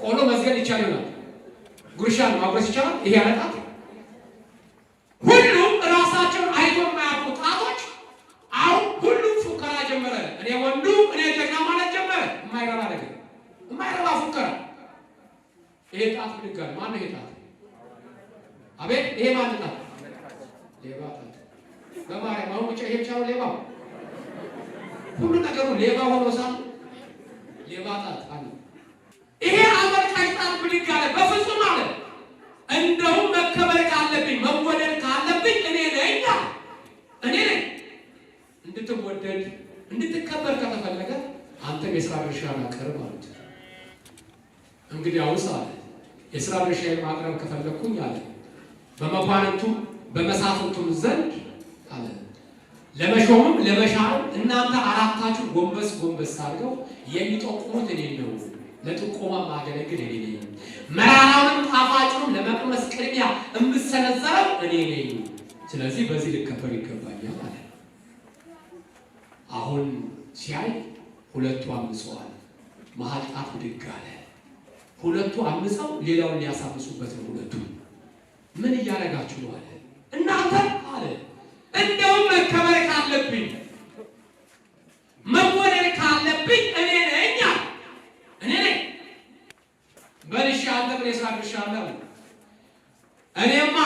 ቆሎ መዝገን ይቻል ይሆናል። ጉርሻን ማጉረስ ይቻላል? ይሄ ያለጣት ሁሉም ራሳቸውን አይቶ የማያውቁ ጣቶች አሁን ሁሉም ፉከራ ጀመረ። እኔ ወንዱ እኔ ጀግና ማለት ጀመረ። የማይረባ ነገር፣ የማይረባ ፉከራ። ይሄ ጣት ብድጋል። ማነው ይሄ ጣት? አቤት! ይሄ ማን ጣት? ሌባ ጣት። በማርያም አሁን ብቻ ይሄ ብቻ ነው ሌባ። ሁሉ ነገሩ ሌባ ሆኖ ሳለ ሌባ ጣት አለ። ይሄ አመልካች ጣት ብድጋለ። በፍጹም አለ እንደውም መከበር ካለብኝ መወደድ ካለብኝ እኔ ነኝ። እኔ ነኝ። እንድትወደድ እንድትከበር ከተፈለገ አንተም የሥራ ድርሻህን አቅርብ ማለት ነው። እንግዲህ አውስ አለ የሥራ ድርሻዬን ማቅረብ ከፈለኩኝ አለ በመኳንንቱም በመሳፍንቱም ዘንድ አለ ለመሾምም ለመሻርም እናንተ አራታችሁ ጎንበስ ጎንበስ አድርገው የሚጠቁሙት እኔ ነው። ለጥቆማ ማገለግል እኔ ነኝ። መራራውንም ጣፋጩንም ለመቅመስ ቅድሚያ የምሰነዘረው እኔ ነኝ። ስለዚህ በዚህ ልከበር ይገባኛል ማለት ነው። አሁን ሲያይ ሁለቱ አምፀዋል። መሀል ጣት ብድግ አለ። ሁለቱ አምፀው ሌላውን ሊያሳምሱበት ነው። ሁለቱ ምን እያደረጋችሁ ነው አለ። እናንተ አለ እንደውም መከበር ካለብኝ መወደድ ካለብኝ እኔ ነኝ። እኔ ነኝ። በልሽ አንተ ምን የሥራ ድርሻ አለ? እኔማ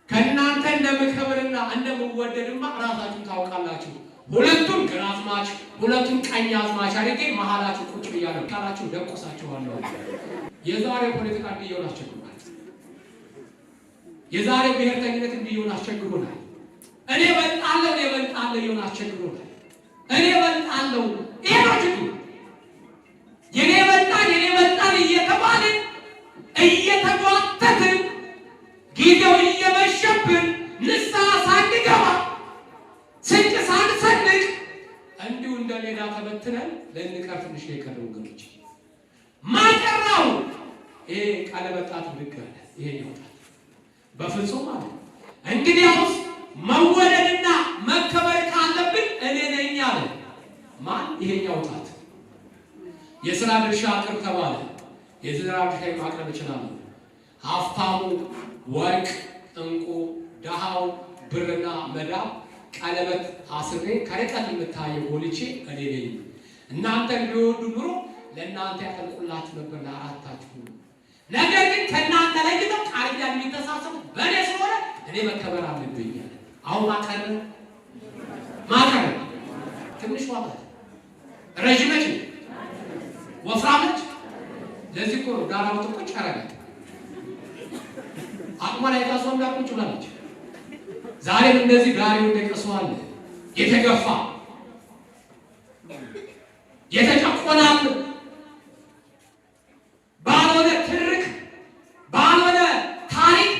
ከእናንተ እንደምከብርና እንደምወደድማ ራሳችሁ ታውቃላችሁ። ሁለቱም ግራ አዝማች ሁለቱም ቀኝ አዝማች አድርጌ መሀላችሁ ቁጭ ብያለሁ። ቃላችሁ ደቆሳችኋለሁ። የዛሬው ፖለቲካ እንዲሆን አስቸግሮናል። የዛሬው ብሔርተኝነት እንዲሆን አስቸግሮናል። እኔ በልጣለሁ ይሆን አስቸግሮናል። እኔ በልጣለሁ ይሄ ነው ችግሩ። የኔ በልጣን እየተባልን እየተጓተትን ጊዜው እየመሸብን ንስሐ ሳንገባ ስንቅ ሳንሰንቅ እንዲሁ እንደ ሜዳ ተበትነን ልንቀር ትንሽ የቀረው ወገኖች ማቀራው ይሄ ቀለበጣት ብድግ አለ። ይሄ ይወጣል በፍጹም አለ። እንግዲያውስ መወደድና መከበር ካለብን እኔ ነኝ አለ። ማን? ይሄኛው ጣት። የሥራ ድርሻ አቅርብ ተባለ። የሥራ ድርሻ ማቅረብ እችላለሁ። ሀብታሙ ወርቅ፣ ዕንቁ፣ ደሃው ብርና መዳብ ቀለበት አስሬ ከርቀት የምታየው ጎልቼ እኔ ነኝ። እናንተን ቢወዱ ኑሮ ለእናንተ ያጠልቁላችሁ ነበር ለአራታችሁ። ነገር ግን ከእናንተ ላይ ግን ቃል ኪዳን የሚተሳሰቡ በእኔ ስለሆነ እኔ መከበር አለብኝ። አሁን ማቀረ ትንሽ ዋጋት ረጅመች ወፍራመች። ለዚህ እኮ ነው ዳራው ጥቁጭ ያረጋል። አቅሟ ላይ ታሷም ዳቁጭ ብላለች። ዛሬም እንደዚህ ጋሪው እንደቀሰዋል የተገፋ የተጨቆናል ባልሆነ ትርክ ባልሆነ ታሪክ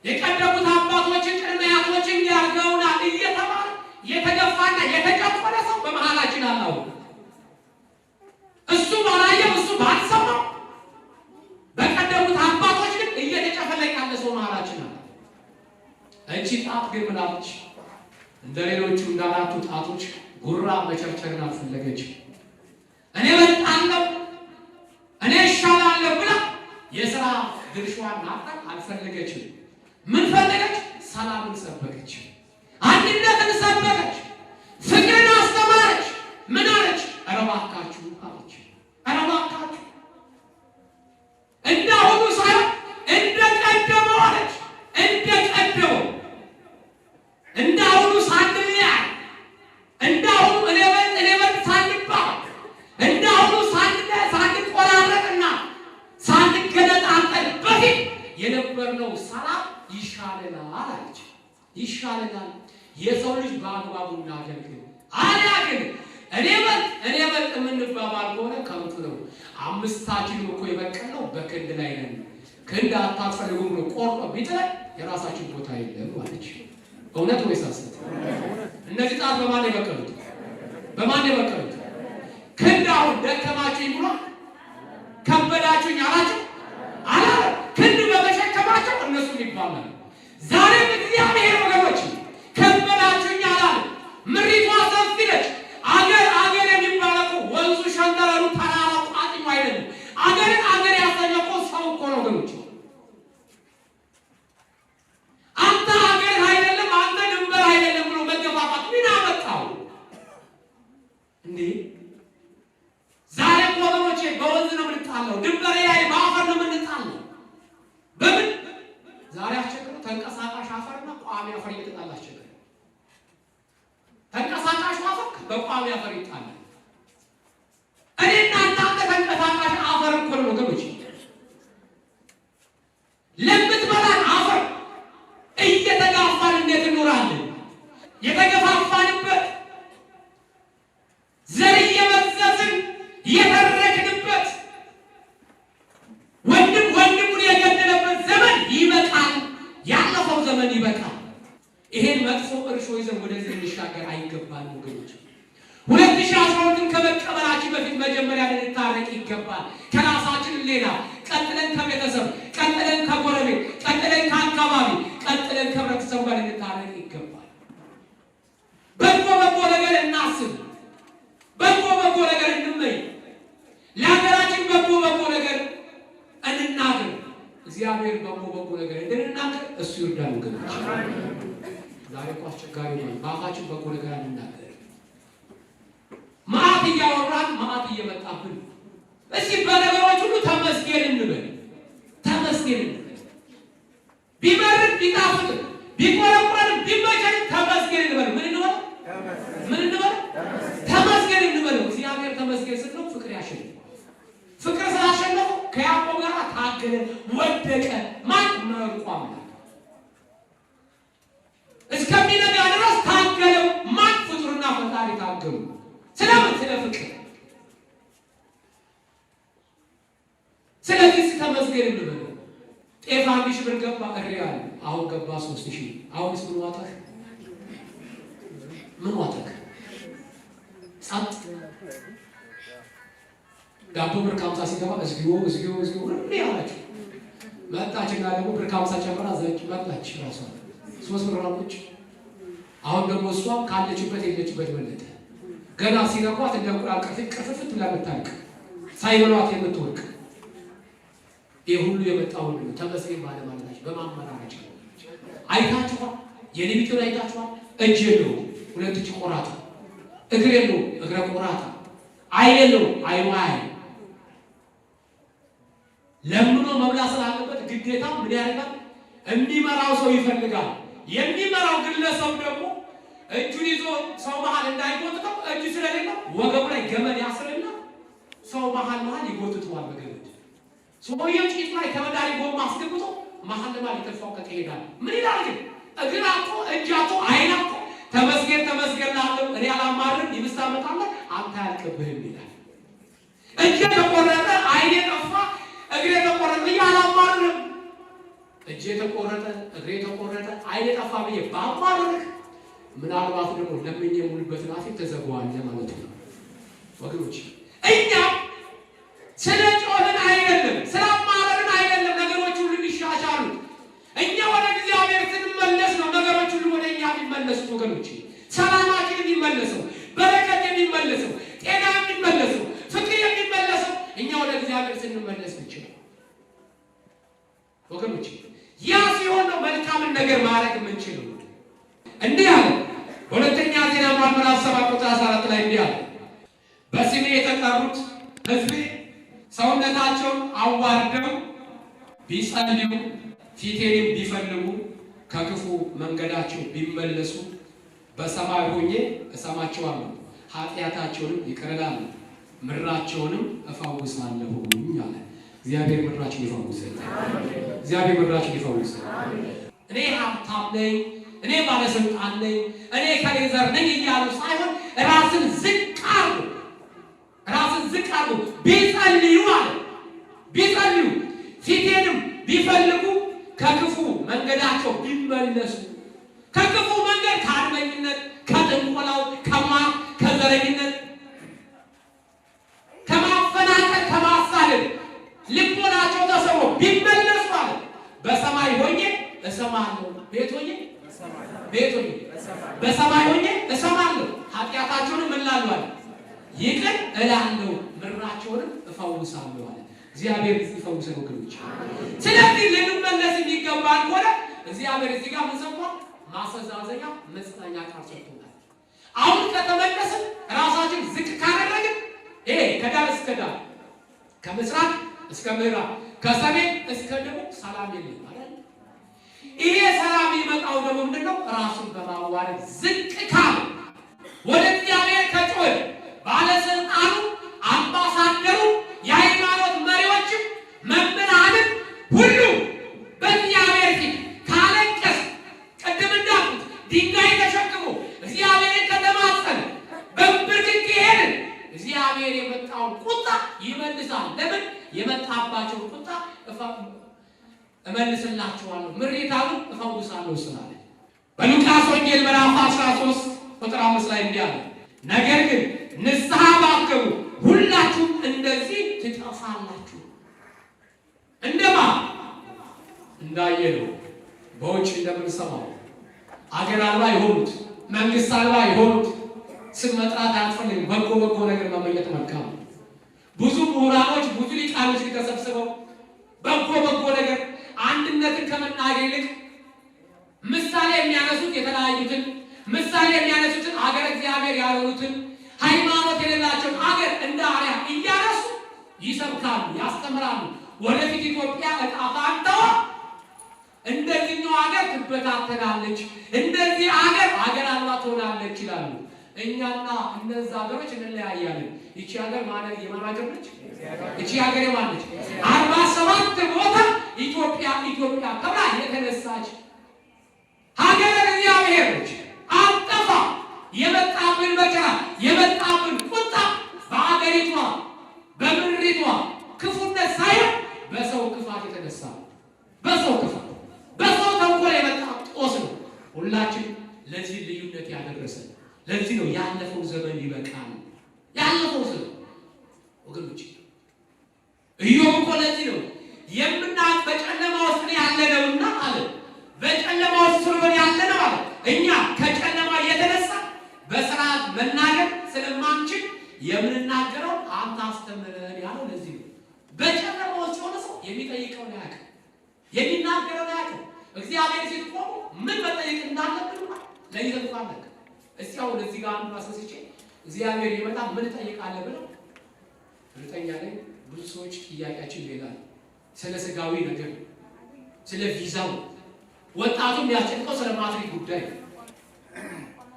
የቀደሙት አባቶችን ቅድመ አያቶችን ያርገውናል እየተባለ የተገፋና የተጨቆነ ሰው በመሃላችን አለው። እሱ ባላየው እሱ ባልሰማው በቀደሙት አባቶች ግን እየተጨፈለቀ ያለ ሰው መሃላችን አለ። እቺ ጣት ግን ምናለች? እንደ ሌሎቹ እንዳራቱ ጣቶች ጉራ መቸርቸርን አልፈለገችም። እኔ በልጣለሁ እኔ እሻላለሁ ብላ የሥራ ድርሻዋን ማጣት አልፈለገችም። ምን ፈለገች? ሰላምን ሰበከች፣ አንድነትን ሰበከች፣ ፍቅርን አስተማረች። ምን አለች? ኧረ እባካችሁ አለች። ኧረ እባካችሁ እንዳሁኑ ሳይሆን እንደቀደመው አለች። እንደቀደመው እንዳሁኑ ሳንለያይ እንዳሁኑ እኔ በልጥ ሳንባል እንዳሁኑ ሳንቆራረጥና ሳንገነጣጠል በፊት የነበርነው ሰላም ይሻለናል አለች። ይሻለናል የሰው ልጅ በአግባቡ እናገልግል። አሊያ ግን እኔ በልጥ የምንባባል ከሆነ ከንቱ ነው። አምስታችንም እኮ የበቀልነው በክንድ ላይ ነን። ክንድ አታስፈልጉም ነው ቆርጦ ቢጥለን የራሳችን ቦታ የለም አለች። እውነት ወይስ ሐሰት? እነዚህ ጣት በማን የበቀሉት? በማን የበቀሉት? ክንድ አሁን ደከማችሁኝ ብሎ ከበዳችሁኝ አላችሁ አላለ። ክንድ በመሸከማቸው እነሱም ይባላል። ዛሬም እግዚአብሔር ወገኖች ከበዳችሁኝ አላለ። ምሪቷ ሰፊ ነች። አገር የሚባለው ወንዙ ሸንተረሩ ተራራው ቋጥኙ አይደለም። አገርን አገር ያሰኘው ሰው እኮ ነው ወገኖች። አንተ አገር አይደለም አንተ ድንበር አይደለም ብሎ መገፋፋት ምን አመጣው እንዴ? ዛሬ ወገኖቼ በወንዝ ነው የምንጣለው፣ ድንበር ላይ በአፈር ነው የምንጣለው። በምን ዛሬ አስቸግሮ ተንቀሳቃሽ አፈርና ቋሚ አፈር እየተጣላ አስቸግሮ ተንቀሳቃሽ አፈር በቋሚ አፈር ይጣላል። እኔና እናንተ ተንቀሳቃሽ አፈር እኮ ነው ወገኖቼ። ለምትበላን አፈር እየተጋፋን እንዴት እንኖራለን? የተገፋፋንበት ዘር እየመዘዝን የተረክንበት ወንድም ወንድሙን የገደለበት ዘመን ይበቃል። ያለፈው ዘመን ይበቃል። ይሄን መጥፎ እርሾ ይዘን ወደዚህ እንሻገር አይገባል ወገኖች። 2012ን ከመቀበላችን በፊት መጀመሪያ ልንታረቅ ይገባል። ከራሳችን ሌላ ቀጥለን ከቤተሰብ ቀጥለን ከጎረቤት ቀጥለን ከአካባቢ ቀጥለን ከህብረተሰቡ ጋር ልንታረቅ ይገባል። በጎ ነገር እናስብ፣ በጎ ነገር እንመኝ፣ ለሀገራችን በጎ ነገር እንናገር። እግዚአብሔር በጎ ነገር እንድንናገር እሱ ይርዳል ወገኖች። ዛሬ እኮ አስቸጋሪ ነው። በአፋችን በጎ ነገር እንናገር። መዓት እያወራን መዓት እየመጣብን እስኪ በነገሮች ሁሉ ተመስገን እንበል። ተመስገን እንበል። ቢመርን ቢጣፍጥ ቢቆረቆረን ቢመቸን ተመስገን እንበል። ምን እንበል? ተመስገን እንበል። እግዚአብሔር ተመስገን ስንለው ፍቅር ያሸንፋል። ፍቅር ስላሸነፈው ከያዕቆብ ጋር ታገለ፣ ወደቀ። ማን መልቋም እስከሚነጋ ድረስ ታገለው። ማን? ፍጡርና ፈጣሪ ታገሉ። ስለምን? ስለ ፍቅር። ስለዚህ ተመስገን እንበል። ጤፍ 1,000 ብር ገባ እሪያል፣ አሁን ገባ 3,000። አሁንስ ምን ዋጠህ? ምን ዋጠህ? ጸጥ። ዳቦ ብር 50 ሲገባ እዝጊዮ ሁሉ ያላችሁ መጣችና ደግሞ ብር 50 ጨምራ ዘጭ መጣች። ራሷ 3 ብር አለች። አሁን ደግሞ እሷ ካለችበት የለችበት በለጠ። ገና ሲነኳት እንደ እንቁላል ቅርፍፍት ብላ የምታልቅ ሳይበሏት የምትወድቅ። ይህ ሁሉ የመጣው ተመስገን ባለማለታችን በማመራራችን አይታችኋል። የሌሊቱን አይታችኋል። እጅ የለው ሁለት እጅ ቆራጣ፣ እግር የለው እግረ ቆራጣ፣ ዓይን የለው ዓይኑ አያይ። ለምኖ መብላት ስላለበት ግዴታ ምን ያደርጋል? የሚመራው ሰው ይፈልጋል። የሚመራው ግለሰብ ደግሞ እጁን ይዞ ሰው መሃል እንዳይጎትተው እጁ ስለሌለው ወገቡ ላይ ገመድ ያስርና ሰው መሃል ይጎትተዋል በገመድ። ሰውየው ጭት ላይ ተመዳሪ ጎማ አስገብቶ መሃል ለማለት የተፋቀቀ ይሄዳል። ምን ይላል ግን? እግር አጥቶ እጅ አጥቶ ዓይን አጥቶ ተመስገን ተመስገን ላለው እኔ አላማርም ይብስታ መጣለህ አንተ ያልከብህም ይላል። እጅ ተቆረጠ፣ ዓይን ጠፋ፣ እግሬ ተቆረጠ ያላማርም። እጅ ተቆረጠ፣ እግሬ ተቆረጠ፣ ዓይን ጠፋ ብዬ ባማርክ ምናልባት ደግሞ ለምን የሙሉበትን አፍ ተዘጓዋል ማለት ነው። ወገኖች እኛ ስለ ጮህን አይደለም ስላማረርን አይደለም ነገሮች ሁሉ ሊሻሻሉ። እኛ ወደ እግዚአብሔር ስንመለስ ነው ነገሮች ሁሉ ወደ እኛ የሚመለሱት። ወገኖች ሰላማችን የሚመለሰው፣ በረከት የሚመለሰው፣ ጤና የሚመለሰው፣ ፍቅር የሚመለሰው እኛ ወደ እግዚአብሔር ስንመለስ ብቻ ነው። ወገኖች ያ ሲሆን ነው መልካምን ነገር ማድረግ የምንችለው። እንዲህ አለ ሁለተኛ ዜና ምዕራፍ 7 ቁጥር 14 ላይ እንዲህ አለ፣ በስሜ የተጠሩት ሕዝቤ ሰውነታቸውን አዋርደው ቢጸልዩ ፊቴንም ቢፈልጉ ከክፉ መንገዳቸው ቢመለሱ በሰማይ ሆኜ እሰማቸዋለሁ፣ ኃጢአታቸውንም ይቅር እላለሁ፣ ምድራቸውንም እፈውሳለሁ አለ። እግዚአብሔር ምድራችን ይፈውሳል። እግዚአብሔር ምድራችን ይፈውሳል። እኔ ሀብታም ነኝ፣ እኔ ባለስልጣን ነኝ፣ እኔ ከሌዘር ነኝ እያሉ ሳይሆን ራስን ዝቅ አድርጎ ቢጸልዩ አለ ቢጸልዩ ፊቴንም ቢፈልጉ ከክፉ መንገዳቸው ቢመለሱ። ከክፉ መንገድ ከአድመኝነት፣ ከጥንቆላው፣ ከሟርት፣ ከዘረኝነት፣ ከማፈናቀል፣ ከማሳደድ ልቦናቸው ተሰብሮ ቢመለሱ አለ በሰማይ ሆኜ እሰማለሁ። ቤት ሆኜ በሰማይ ሆኜ እሰማለሁ፣ ኃጢአታቸውንም እላለሁ አለ ይቅር እላለሁ፣ ምድራቸውንም እፈውሳለሁ አለ። እግዚአብሔር ይፈውሰን ወገኖች። ስለዚህ ልንመለስ የሚገባን ሆነ እግዚአብሔር እዚህ ጋር ምን ሰጥቷል? ማስተዛዘኛ መጽናኛ ቃል ሰጥቶናል። አሁን ከተመለስን ራሳችን ዝቅ ካደረግን ከዳር እስከ ዳር ከምስራቅ እስከ ምዕራብ ከሰሜን እስከ ደቡብ ሰላም የለም አይደል? ይሄ ሰላም ይመጣው ደግሞ ምንድነው? ራሱን በማዋረድ ዝቅ ካለ ወደ እግዚአብሔር ከጮኸ ባለስልጣኑ፣ አምባሳደሩ፣ የሃይማኖት መሪዎችም መምህራንም ሁሉ በእግዚአብሔር ፊት ካለቀስ ቅድም እንዳልኩት ድንጋይ ተሸክሞ እግዚአብሔርን ከተማጸነ በብርክክ ሄድን እግዚአብሔር የመጣውን ቁጣ ይመልሳል። ለምን? የመጣባቸውን ቁጣ እመልስላችኋለሁ፣ ምሪታውን እፈውሳለሁ ስላለ። በሉቃስ ወንጌል ምዕራፍ 13 ቁጥር 5 ላይ እንዲህ አለ፣ ነገር ግን ንስሐ ባትገቡ ሁላችሁም እንደዚህ ትጠፋላችሁ። እንደማ እንዳየነው በውጭ እንደምንሰማው አገር አልባ የሆኑት መንግስት አልባ የሆኑት ስም መጥራት አያስፈልግም። በጎ ነገር መመኘት መልካም ነው። ብዙ ምሁራኖች ብዙ ሊቃኖች ተሰብስበው በጎ ነገር አንድነትን ከመናገር ይልቅ ምሳሌ የሚያነሱት የተለያዩትን ምሳሌ የሚያነሱትን አገር እግዚአብሔር ያልሆኑትን ሃይማኖት የሌላቸውን አገር እንደ አርያ እያነሱ ይሰብካሉ፣ ያስተምራሉ። ወደፊት ኢትዮጵያ ዕጣ ፈንታዋ እንደዚህኛው ሀገር ትበታተናለች፣ እንደዚህ አገር አልባ ትሆናለች ይላሉ። እኛና እነዛ ሀገሮች እንለያያለን። ይቺ ሀገር ማለት የማን ሀገር ነች? ይቺ ሀገር የማን ነች? 47 ቦታ ኢትዮጵያ ተብላ የተነሳች ሀገር እግዚአብሔር ነች። አጠፋ የመጣብን መከራ የመጣብን ቁጣ በአገሪቷ በምድሪቷ ክፉነት ሳይሆን በሰው ክፋት የተነሳ በሰው ተንኮል የመጣ ጦስ ነው። ሁላችን ለዚህ ልዩነት ያደረሰ ለዚህ ነው ያለፈው ዘመን ይበቃል። ያለፈው ዘመን ወገኖች ኢዮብ እኮ ለዚህ ነው የምናውቅ በጨለማ ውስጥ ያለነውና አለ በጨለማ ውስጥ ስለሆነ ያለነው አለ እኛ ከጨለማ የተነሳ በስርዓት መናገር ስለማንችል የምንናገረው አንተ አስተምረን ያለው ለዚህ ነው። በጨለማ ውስጥ ሆነ ሰው የሚጠይቀውን ያውቃል፣ የሚናገረውን ያውቃል። እግዚአብሔር ሲቆም ምን መጠየቅ እንዳለበት ለይተንፋለክ እስቲያው ለዚህ ጋር ማሰስቼ እግዚአብሔር ይመጣ ምን ጠይቃለህ ብለው እርግጠኛ ነኝ ብዙ ሰዎች ጥያቄያችን ይላል ስለ ስጋዊ ነገር ስለ ቪዛው ወጣቱም ያስጨንቀው ስለ ማትሪክ ጉዳይ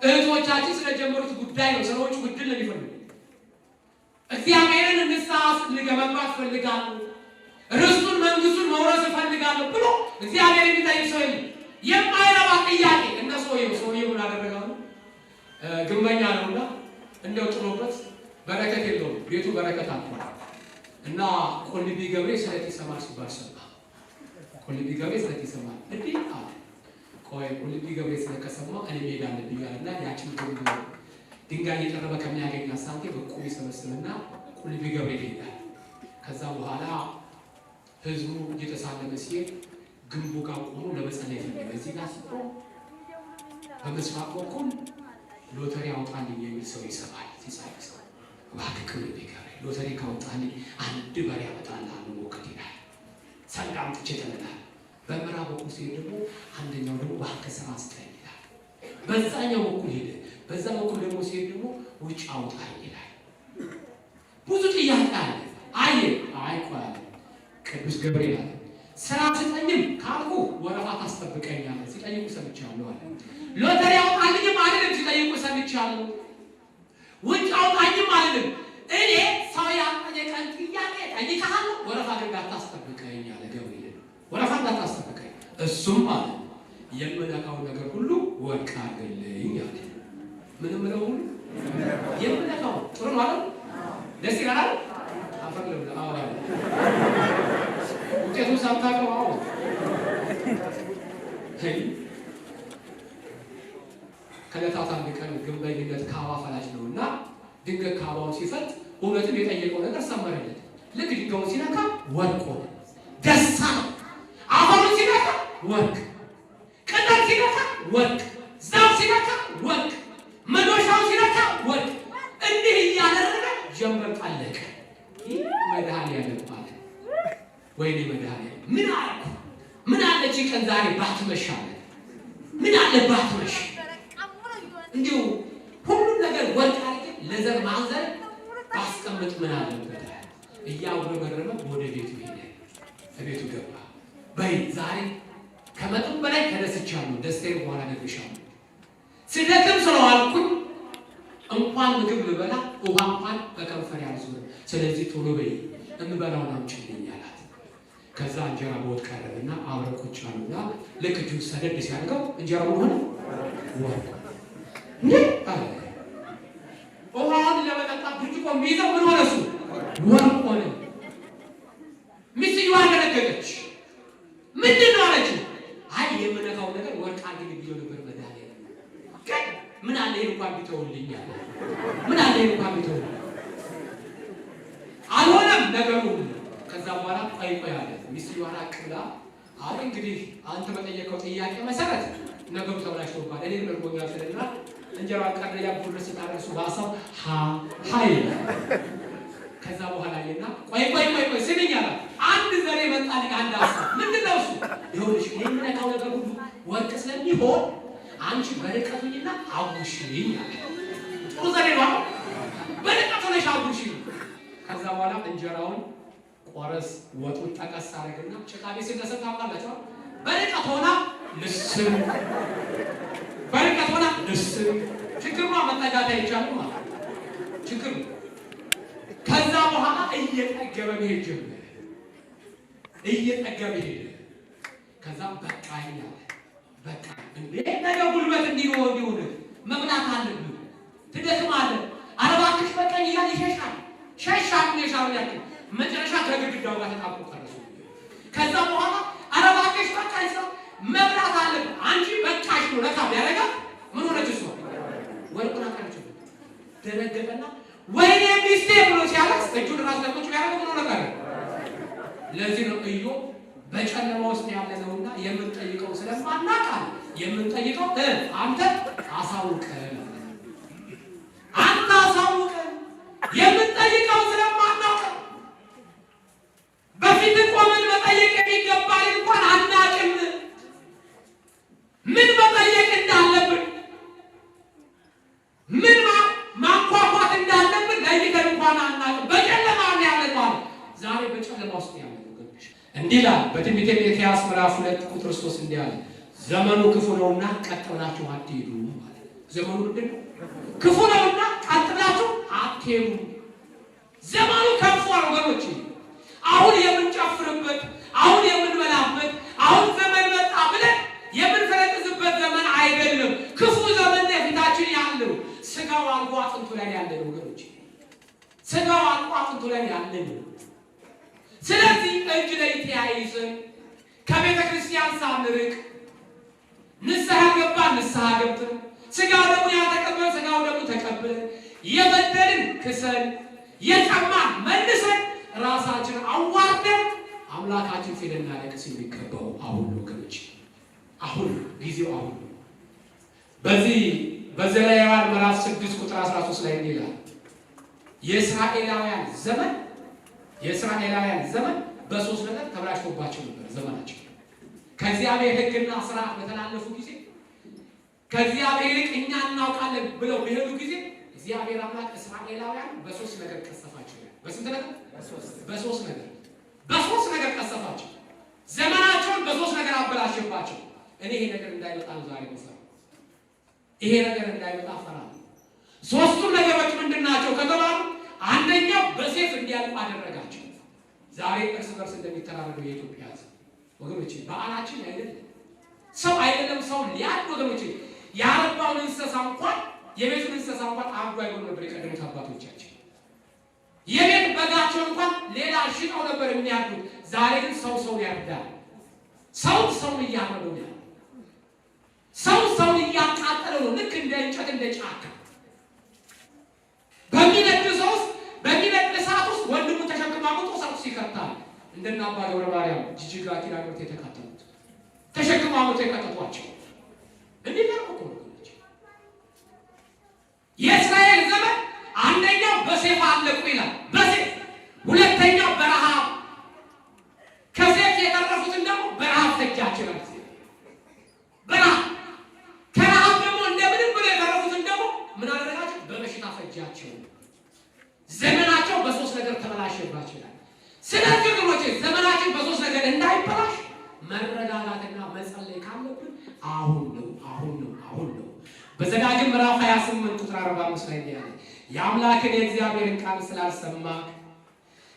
እህቶቻችን ስለጀመሩት ጉዳይ ነው ሰዎች ጉድል ነው የሚፈልጉ እግዚአብሔርን እንሳስ ለገመባት ፈልጋለሁ ርስቱን መንግስቱን መውረስ ፈልጋለሁ ብሎ እግዚአብሔር የሚጠይቅ ሰው የማይረባ ጥያቄ እነሱ ሰውየው ምን አደረጋው ግንበኛ ነውና እንደው ጥሎበት በረከት የለውም ቤቱ በረከት አጥቷል እና ቆልቢ ገብሬ ስለት ይሰማል ሲባል ሰማ ቆልቢ ገብሬ ስለት ይሰማል እንዴ ቆይ ቆልቢ ገብሬ ስለከሰማ እኔ ሜዳ አለብኛልና ያቺን ድንጋይ እየጠረበ ከሚያገኝ አሳንቴ በቁም ይሰበስብና ቆልቢ ገብሬ ይሄዳል ከዛ በኋላ ህዝቡ እየተሳለመ ሲሄድ ግንቡ ጋር ቆሞ ለመጸለይ ፈለገ በዚህ ጋር ሲቆም በመስፋት በኩል ሎተሪ አውጣልኝ የሚል ሰው ይሰማል ሲጻፍ ሰው እባክህ ገብሬ ሎተሪ ካወጣልኝ አንድ በሬ ያመጣልሃል ሞክት ይላል ሰንዳም ትችተናል በመራብ በኩል ሲሄድ ደግሞ አንደኛው ደግሞ እባክህ ስራ አስጠኝ ይላል በዛኛው በኩል ሄደ በዛ በኩል ደግሞ ሲሄድ ደግሞ ውጭ አውጣኝ ይላል ብዙ ጥያቄ አለ አይቆይ ቅዱስ ገብርኤል አለ ስራ ስጠኝም ካልኩ ወረፋ ታስጠብቀኛለህ ሲጠይቁ ሰምቻለሁ አለ ሎተሪ አውጣልኝም አይደለም ሲጠይቁ ሰምቻለሁ ውጭ አውጣኝም አይደለም እኔ ሰው ያጠየቀን ጥያቄ ጠይቀሃለሁ ወረፋ ግን እንዳታስጠብቀኝ አለ ገብርኤል ወረፋ እንዳታስጠብቀኝ እሱም አለ የምነካው ነገር ሁሉ ወርቅ አድርግልኝ አለ ምንም ነው ሁሉ የምነካው ጥሩ ማለት ደስ ይላል አፈርለም አዎ ውጤቱን ሳታውቀው አዎ ከለታት አንድ ቀን ግንበኝነት ካባ ፈላጭ ነውና ድንገት ካባውን ሲፈት እውነትም የጠየቀው ነገር ሰመረለት ልክ ድንጋዩን ሲነካ ወርቅ ሆነ ደስታ ነው አፈሩን ሲነካ ወርቅ ቅጠል ሲነካ ወርቅ ዛፍ ሲነካ ወርቅ መዶሻው ሲነካ ወርቅ እንዲህ እያደረገ ጀመር ጣለቀ መድኃኒዓለም ማለት ወይኔ መድኃኒዓለም ምን አልኩ ምን አለች ቀን ዛሬ ባትመሻለ ምን አለ ባትመሽ እንዲሁ ሁሉ ነገር ወርቅ አድርጌ ለዘር ማንዘር ባስቀምጥ ምን አለበት እያወረበረበ ወደ ቤቱ ሄደ ቤቱ ገባ በይ ዛሬ ከመጠን በላይ ተደስቻለሁ ደስታዬን በኋላ ደግሻለሁ ስለደም ስለዋልኩኝ እንኳን ምግብ ልበላ ውሃ እንኳን በከንፈር ያልዞረ ስለዚህ ቶሎ በይ እንበላውን አምጪልኝ አላት ከዛ እንጀራ በወጥ ቀረበና አብረው ቁጭ አሉና ልክ ጁስ ሰደድ ሲያደርገው እንጀራው ሆነ ወርቅ አለ ውሃውን ለመጠጣት ብርጭቆ የሚይዘው ምን ሆነ እሱ ወርቅ ሆነ ሚስትየዋ ደነገጠች ምንድን ነው አለችው አይ የምነካው ነገር ወርቅ አድርግ ብዬ ነበር መድኃኒዓለም ግን ምን አለ ይሄን እንኳን ቢተውልኝ አለ ምን አለ ይሄን እንኳን ቢተውልኝ አልሆነም ነገሩ ከዛ በኋላ ቆይ አለ ሚስትየዋ አቅላ አሁን እንግዲህ አንተ በጠየቀው ጥያቄ መሰረት ነገሩ ተብላሽቶባል እኔ ምርጎኛል ስለና እንጀራ ቀረያ ብሩስ ታረሱ ባሳው ሃይ ከዛ በኋላ ይና ቆይ ስሚኝ አለ አንድ ዘሬ መጣልኝ አንድ አሳብ ምንድነው እሱ ይሁንሽ የምነካው ነገር ሁሉ ወርቅ ስለሚሆን አንቺ በረከቱኝና አውሽኝ አለ ጥሩ ዘሬ ነው በረከቱ ነሽ አውሽኝ ከዛ በኋላ እንጀራውን ቆረስ ወጡን ጠቀስ አረጋግና ጭቃ ቤት ሲነሰት ታውቃላችሁ በረከት ሆና ልስም በረከት ሆና ልስም ችግርማ መጠጋት አይቻልም ማለት ችግር ከዛ በኋላ እየጠገበ መሄድ ጀመረ እየጠገበ ሄደ ከዛ በቃኝ አለ በቃ እንዴ ነገ ጉልበት እንዲሆን መብላት አለብህ ትደክማለህ አረባክሽ በቀኝ ይላል ይሸሻል ሸሻል ያለው መጨረሻ ከግድግዳው ጋር ተጣብቆ ቀረሱ ከዛ በኋላ አረባክሽ በቃኝ ሰው መብላት አለብህ አንቺ በቃሽ ነው ለካ ቢያረጋ ምን ሆነች እሷ ወርቁን አቀረችው ደረገጠና ወይኔ ሚስቴ ብሎ ሲያለቅስ እጁን ራስ ለቆች ያረጋ ምን ሆነ ቀረ ለዚህ ነው እዩ በጨለማ ውስጥ ያለነውና የምንጠይቀው ስለማናውቃል የምንጠይቀው አንተ አሳውቀን የምንጠይቀው ስለማናውቅ በፊት ቆመን መጠየቅ የሚገባን እንኳን አናውቅም ምን መጠየቅ እንዳለብን እንዲህ ይላል በትንቢተ ሚክያስ ምዕራፍ 2 ቁጥር 3 እንዲህ አለ፣ ዘመኑ ክፉ ነውና ቀጥ ብላችሁ አትሄዱ ማለት። ዘመኑ ምንድን ነው? ክፉ ነውና ቀጥ ብላችሁ አትሄዱ። ዘመኑ ከፏል ወገኖች። አሁን የምንጨፍርበት፣ አሁን የምንበላበት፣ አሁን ዘመን መጣ ብለን የምንፈረጥዝበት ዘመን አይደለም። ክፉ ዘመን የፊታችን ያለው ስጋው አልቆ አጥንቱ ላይ ያለ ነው ወገኖች። ስጋው አልቆ አጥንቱ ላይ ያለ ነው። ስለዚህ እጅ ላይ ተያይዘን ከቤተ ክርስቲያን ሳንርቅ ንስሐ ገባን ንስሐ ገብተን ስጋው ደግሞ ያልተቀበለ ስጋው ደግሞ ተቀብለን የበደልን ክሰን የቀማን መልሰን ራሳችን አዋርደን አምላካችን ፊት ልናለቅስ የሚገባው አሁን ነው ወገኖች። አሁን ጊዜው አሁን ነው። በዚህ በዘሌዋውያን ምዕራፍ 6 ቁጥር 13 ላይ ይላል የእስራኤላውያን ዘመን በሶስት ነገር ተበላሽቶባቸው ነበር ዘመናቸው። ከእግዚአብሔር ሕግና ሥርዓት በተላለፉ ጊዜ ከእግዚአብሔር ሕግ እኛ እናውቃለን ብለው በሄዱ ጊዜ እግዚአብሔር አምላክ እስራኤላውያን በሶስት ነገር ቀሰፋቸው። በስንት ነገር? በሶስት ነገር ቀሰፋቸው። ዘመናቸውን በሶስት ነገር አበላሸባቸው። እኔ ይሄ ነገር እንዳይመጣ ነው ዛሬ መሰራ። ይሄ ነገር እንዳይመጣ ፈራለሁ። ሶስቱም ነገሮች ምንድናቸው ከተባሉ አንደኛው በሰይፍ እንዲያልቁ አደረጋቸው። ዛሬ እርስ በርስ እንደሚተራረዱ የኢትዮጵያ ሕዝብ ወገኖቼ በዓላችን አይደለም ሰው አይደለም ሰው ሊያድ ወገኖቼ ያረባውን እንስሳ እንኳን የቤቱን እንስሳ እንኳን አርዶ አይሆን ነበር የቀደሙት አባቶቻችን። የቤት በጋቸው እንኳን ሌላ ሽጠው ነበር የሚያርዱት። ዛሬ ግን ሰው ያርዳል። ሰውን እያረደው ነው። ሰውን እያቃጠለው ነው። ልክ እንደ እንጨት እንደ ጫካ በሚነድ እሳት ውስጥ ወንድሙ ተሸክሞ አምጥቶ እሳት ውስጥ ይከታል። እንደና አባ ገብረ ማርያም ጅጅጋ ኪዳኖት የተካተሉት ተሸክሞ አምጥቶ የከተቷቸው እንዲህ ነው። የእስራኤል ዘመን አንደኛው በሰይፍ አለቁ ይላል። በሰይፍ ሁለተኛው በረሃብ ከሰይፍ የተረፉትን ደግሞ በረሃብ ፈጃቸው ነው። በረሃብ ከረሃብ ደግሞ እንደምንም ብለው የተረፉትን ደግሞ ምን አደረጋቸው? በበሽታ ፈጃቸው። ዘመናቸው በሶስት ነገር ተበላሸባቸው ይላል። ስለዚህ ወገኖቼ ዘመናችን በሶስት ነገር እንዳይበላሽ መረጋጋትና መጸለይ ካለብን አሁን ነው። በዘዳግም ምዕራፍ 28 ቁጥር 45 ላይ ያለ የአምላክን የእግዚአብሔርን ቃል ስላልሰማ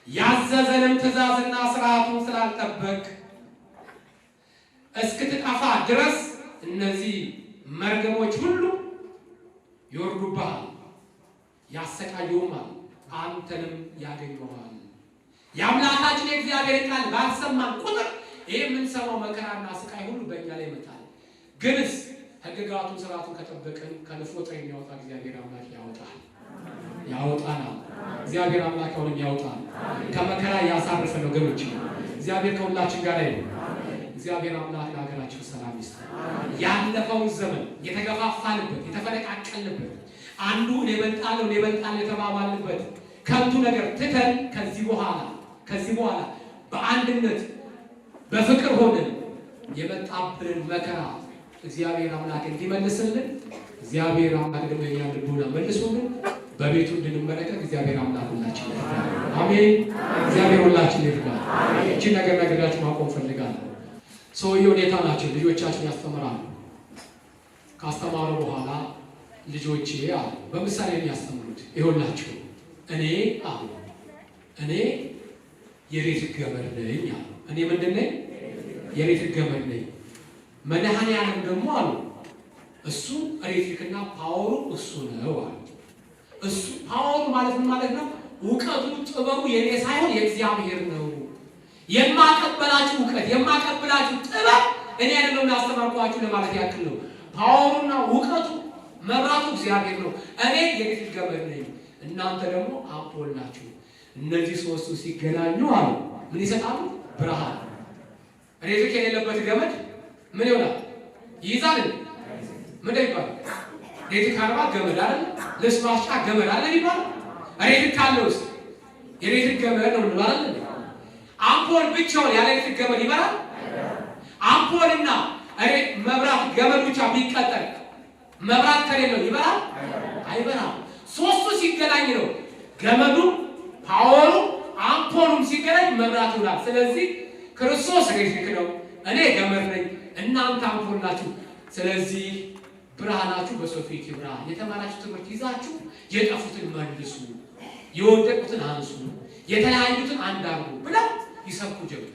ያዘዘንም ትእዛዝና ሥርዓቱን ስላልጠበቅ እስክትጠፋ ድረስ እነዚህ መርገሞች ሁሉ ይወርዱብሃል፣ ያሰቃዩማል፣ አንተንም ያገኙሃል። የአምላካችን የእግዚአብሔርን ቃል ባልሰማን ቁጥር ይህ የምንሰማው መከራና ስቃይ ሁሉ በእኛ ላይ ይመጣል። ግንስ ሕግጋቱን ሥርዓቱን ከጠበቅን ከንፍሮ ጥሬ የሚያወጣ እግዚአብሔር አምላክ ያወጣናል። እግዚአብሔር አምላክ አሁንም ያወጣል። ከመከራ ያሳርፈን ወገኖች። እግዚአብሔር ከሁላችን ጋር ይሁን። እግዚአብሔር አምላክ ለሀገራችን ሰላም ይስጥ። ያለፈውን ዘመን የተገፋፋንበት የተፈነቃቀልንበት አንዱ እኔ እበልጣለሁ የተባባልንበት ከንቱ ነገር ትተን ከዚህ በኋላ በአንድነት በፍቅር ሆነን የመጣብንን መከራ እግዚአብሔር አምላክ እንዲመልስልን እግዚአብሔር አምላክ ደግሞ የኛ ልቡና መልሶልን በቤቱ እንድንመለከት እግዚአብሔር አምላክ ሁላችን ይርዳል። አሜን። እግዚአብሔር ሁላችን ይርዳል። እቺ ነገር ነገራችሁ ማቆም ፈልጋለሁ። ሰውየው ሁኔታ ናቸው። ልጆቻችን ያስተምራሉ። ካስተማሩ በኋላ ልጆቼ አሉ በምሳሌ የሚያስተምሩት ይኸውላችሁ እኔ የኤሌክትሪክ ገመድ ነኝ አሉ። እኔ ምንድን ነኝ? የኤሌክትሪክ ገመድ ነኝ። መድኃኒዓለም ደግሞ አሉ እሱ ኤሌክትሪክና ፓወሩ እሱ ነው አሉ። እሱ ፓወሩ ማለት ምን ማለት ነው? እውቀቱ ጥበቡ የኔ ሳይሆን የእግዚአብሔር ነው። የማቀበላችሁ እውቀት የማቀበላችሁ ጥበብ እኔ አይደለም ያስተማርኳችሁ ለማለት ያክል ነው። ፓወሩና እውቀቱ መብራቱ እግዚአብሔር ነው። እኔ የኤሌክትሪክ ገመድ ነኝ፣ እናንተ ደግሞ አምፖል ናችሁ። እነዚህ ሶስቱ ሲገናኙ አሉ ምን ይሰጣሉ? ብርሃን። ኤሌክትሪክ የሌለበት ገመድ ምን ይሆናል? ይይዛል። ምን ይባላል? ኤሌክትሪክ አርባ ገመድ አይደል? ልብስ ማስጫ ገመድ አለ ይባላል። ኤሌክትሪክ ካለውስ የኤሌክትሪክ ገመድ ነው ማለት። አምፖል ብቻውን ያለ ኤሌክትሪክ ገመድ ይበራል? አምፖልና መብራት ገመድ ብቻ ቢቀጠል መብራት ከሌለው ይበራል? አይበራም። ሶስቱ ሲገናኝ ነው ገመዱ፣ ፓወሩ፣ አምፖሉም ሲገናኝ መብራት ይሆናል። ስለዚህ ክርስቶስ ኤሌክትሪክ ነው፣ እኔ ገመድ ነኝ፣ እናንተ አምፖል ናችሁ። ስለዚህ ብርሃናችሁ በሰው ፊት ይብራ። የተማራችሁ ትምህርት ይዛችሁ የጠፉትን መልሱ፣ የወደቁትን አንሱ፣ የተለያዩትን አንድ አድርጉ ብለው ይሰብኩ ጀመር።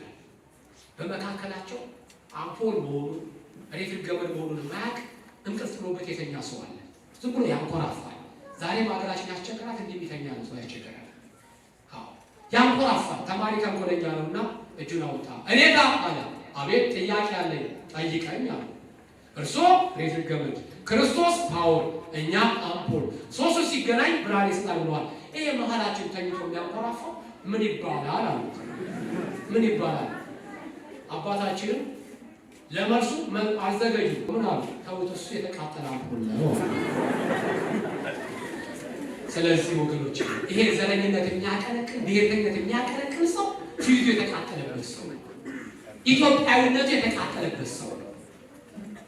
በመካከላቸው አምፖል መሆኑ ኤሌክትሪክ ገመድ መሆኑን የማያውቅ እንቅልፍ ጥሎበት የተኛ ሰው አለ። ዝም ብሎ ያንኮራፋል። ዛሬ በሀገራችን ያስቸገራት እንደሚተኛ ነው ሰው ያስቸገራል። ያንኮራፋል። ተማሪ ተንኮለኛ ነውና እጁን አውጣ እኔ ጋር አለ። አቤት ጥያቄ አለኝ ጠይቀኝ አለ። እርሶ ኤሌክትሪክ ገመድ፣ ክርስቶስ ፓወር፣ እኛ አምፖል፣ ሶስቱ ሲገናኝ ብርሃን ይሰጣል ብለዋል። ይሄ መሀላችን ተኝቶ የሚያንኮራፋው ምን ይባላል አሉ። ምን ይባላል? አባታችንም ለመርሱ አዘገዩ። ምን አሉ? ተውት፣ እሱ የተቃጠለ አምፖል ነው። ስለዚህ ወገኖች ይሄ ዘረኝነት የሚያቀነቅን ብሔርተኝነት የሚያቀነቅን ሰው ፊቱ የተቃጠለበት ሰው፣ ኢትዮጵያዊነቱ የተቃጠለበት ሰው፣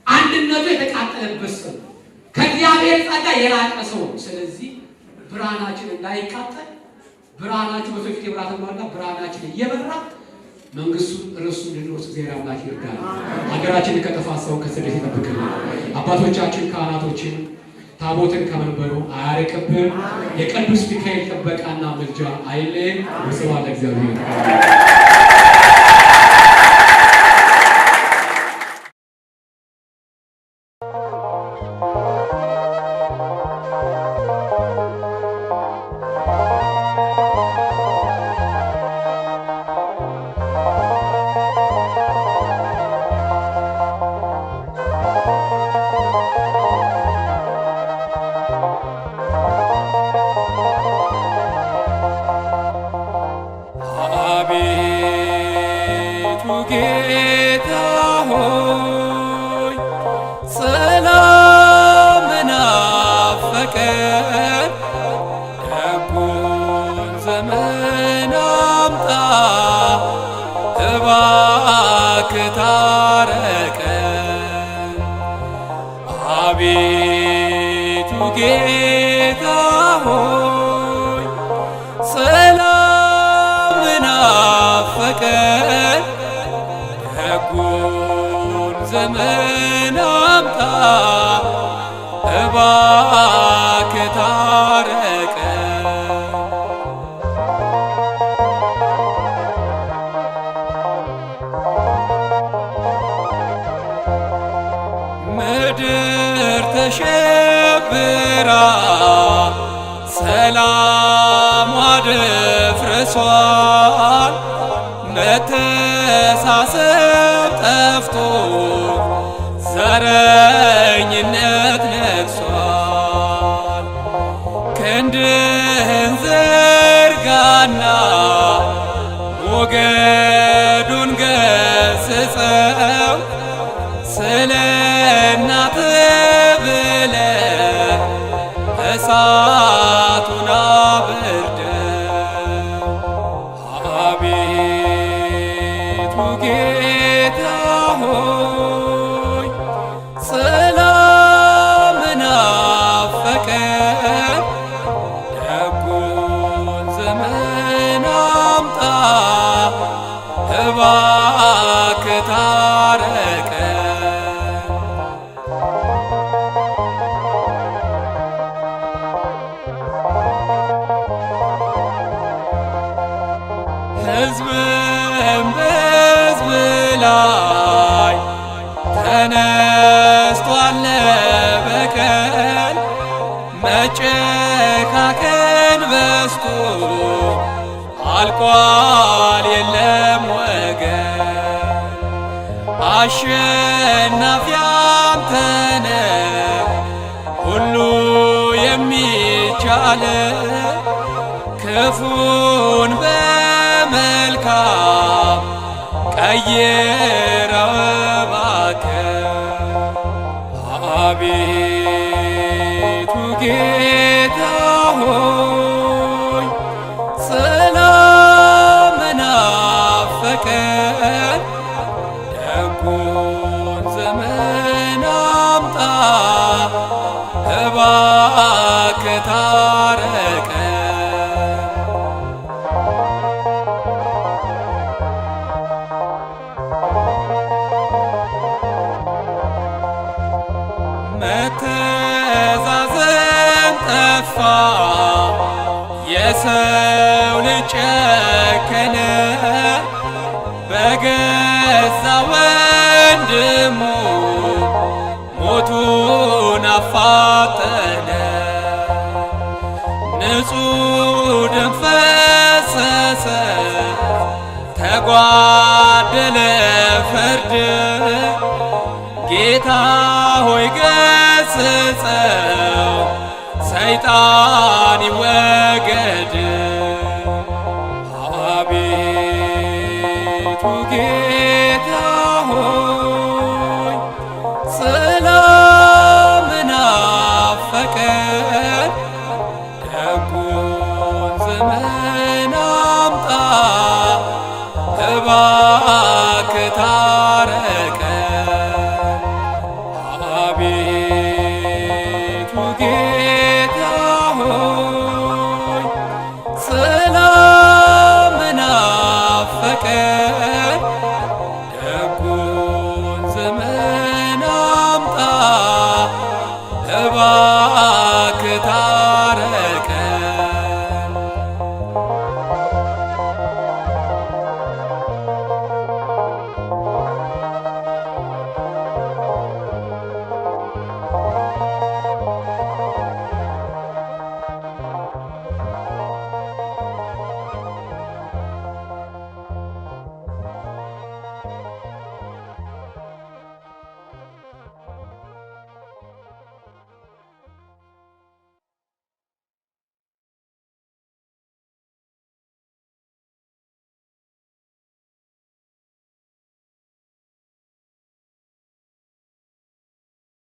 አንድነቱ የተቃጠለበት ሰው፣ ከእግዚአብሔር ጸጋ የራቀ ሰው። ስለዚህ ብርሃናችን እንዳይቃጠል ብርሃናችን በሰው ፊት የብራት ነውና ብርሃናችን እየበራ መንግስቱን ርሱን እንድንወርስ እግዚአብሔር አምላክ ይርዳል። ሀገራችንን ከጥፋት ሰው ከስደት ይጠብቅልን። አባቶቻችን ካህናቶችን ታቦትን ከመንበሩ አያርቅብን። የቅዱስ ሚካኤል ጥበቃና ምልጃ አይለየን። ወስብሐት ለእግዚአብሔር። ጌታ ሆይ ሰላም ናፈቀን፣ ደጉን ዘመን አምጣ እባክህ ታረቀን። አቤቱ ጌታ ሆይ ሰላም ናፈቀን፣ ደጉን ዘመን አምጣ እባክህ ታረቀን። ምድር ተሸብራ ሰላሟ ደፍርሷል፣ መተሳሰብ ጠፍቶ ዘረኝነት ነግሷል። ክንድህን ዘርጋና ሞገዱን ገስጸው፣ ስለ እናትህ ብለህ እሳቱን አብርደው። አቤቱ ጌታ ሆይ ሰላም ናፈቀን፣ ደጉን ዘመን አምጣ እባክህ ታረቀን። ሕዝብም በሕዝብ ላይ ተነስቷል በቀል፣ መጨካከን በዝቶ አልቋል የለም ወገን። አሸናፊ አንተ ነህ ሁሉ የሚቻል፣ ክፉን በመልካም ቀይረው እባክህ። አቤቱ ጌታ ሆይ ሰላም ናፈቀን፣ ደጉን ዘመን አምጣ እባክህ ታረቀን። መተዛዘን ጠፋ፣ የሰው ልጅ ጨከነ፣ በገዛ ወንድሙ ሞቱን አፋጠነ። ንጹሕ ደም ፈሰሰ፣ ተጓደለ ፍርድ። ጌታ ሆይ ገስጸው፣ ሰይጣን ይወገድ። አቤቱ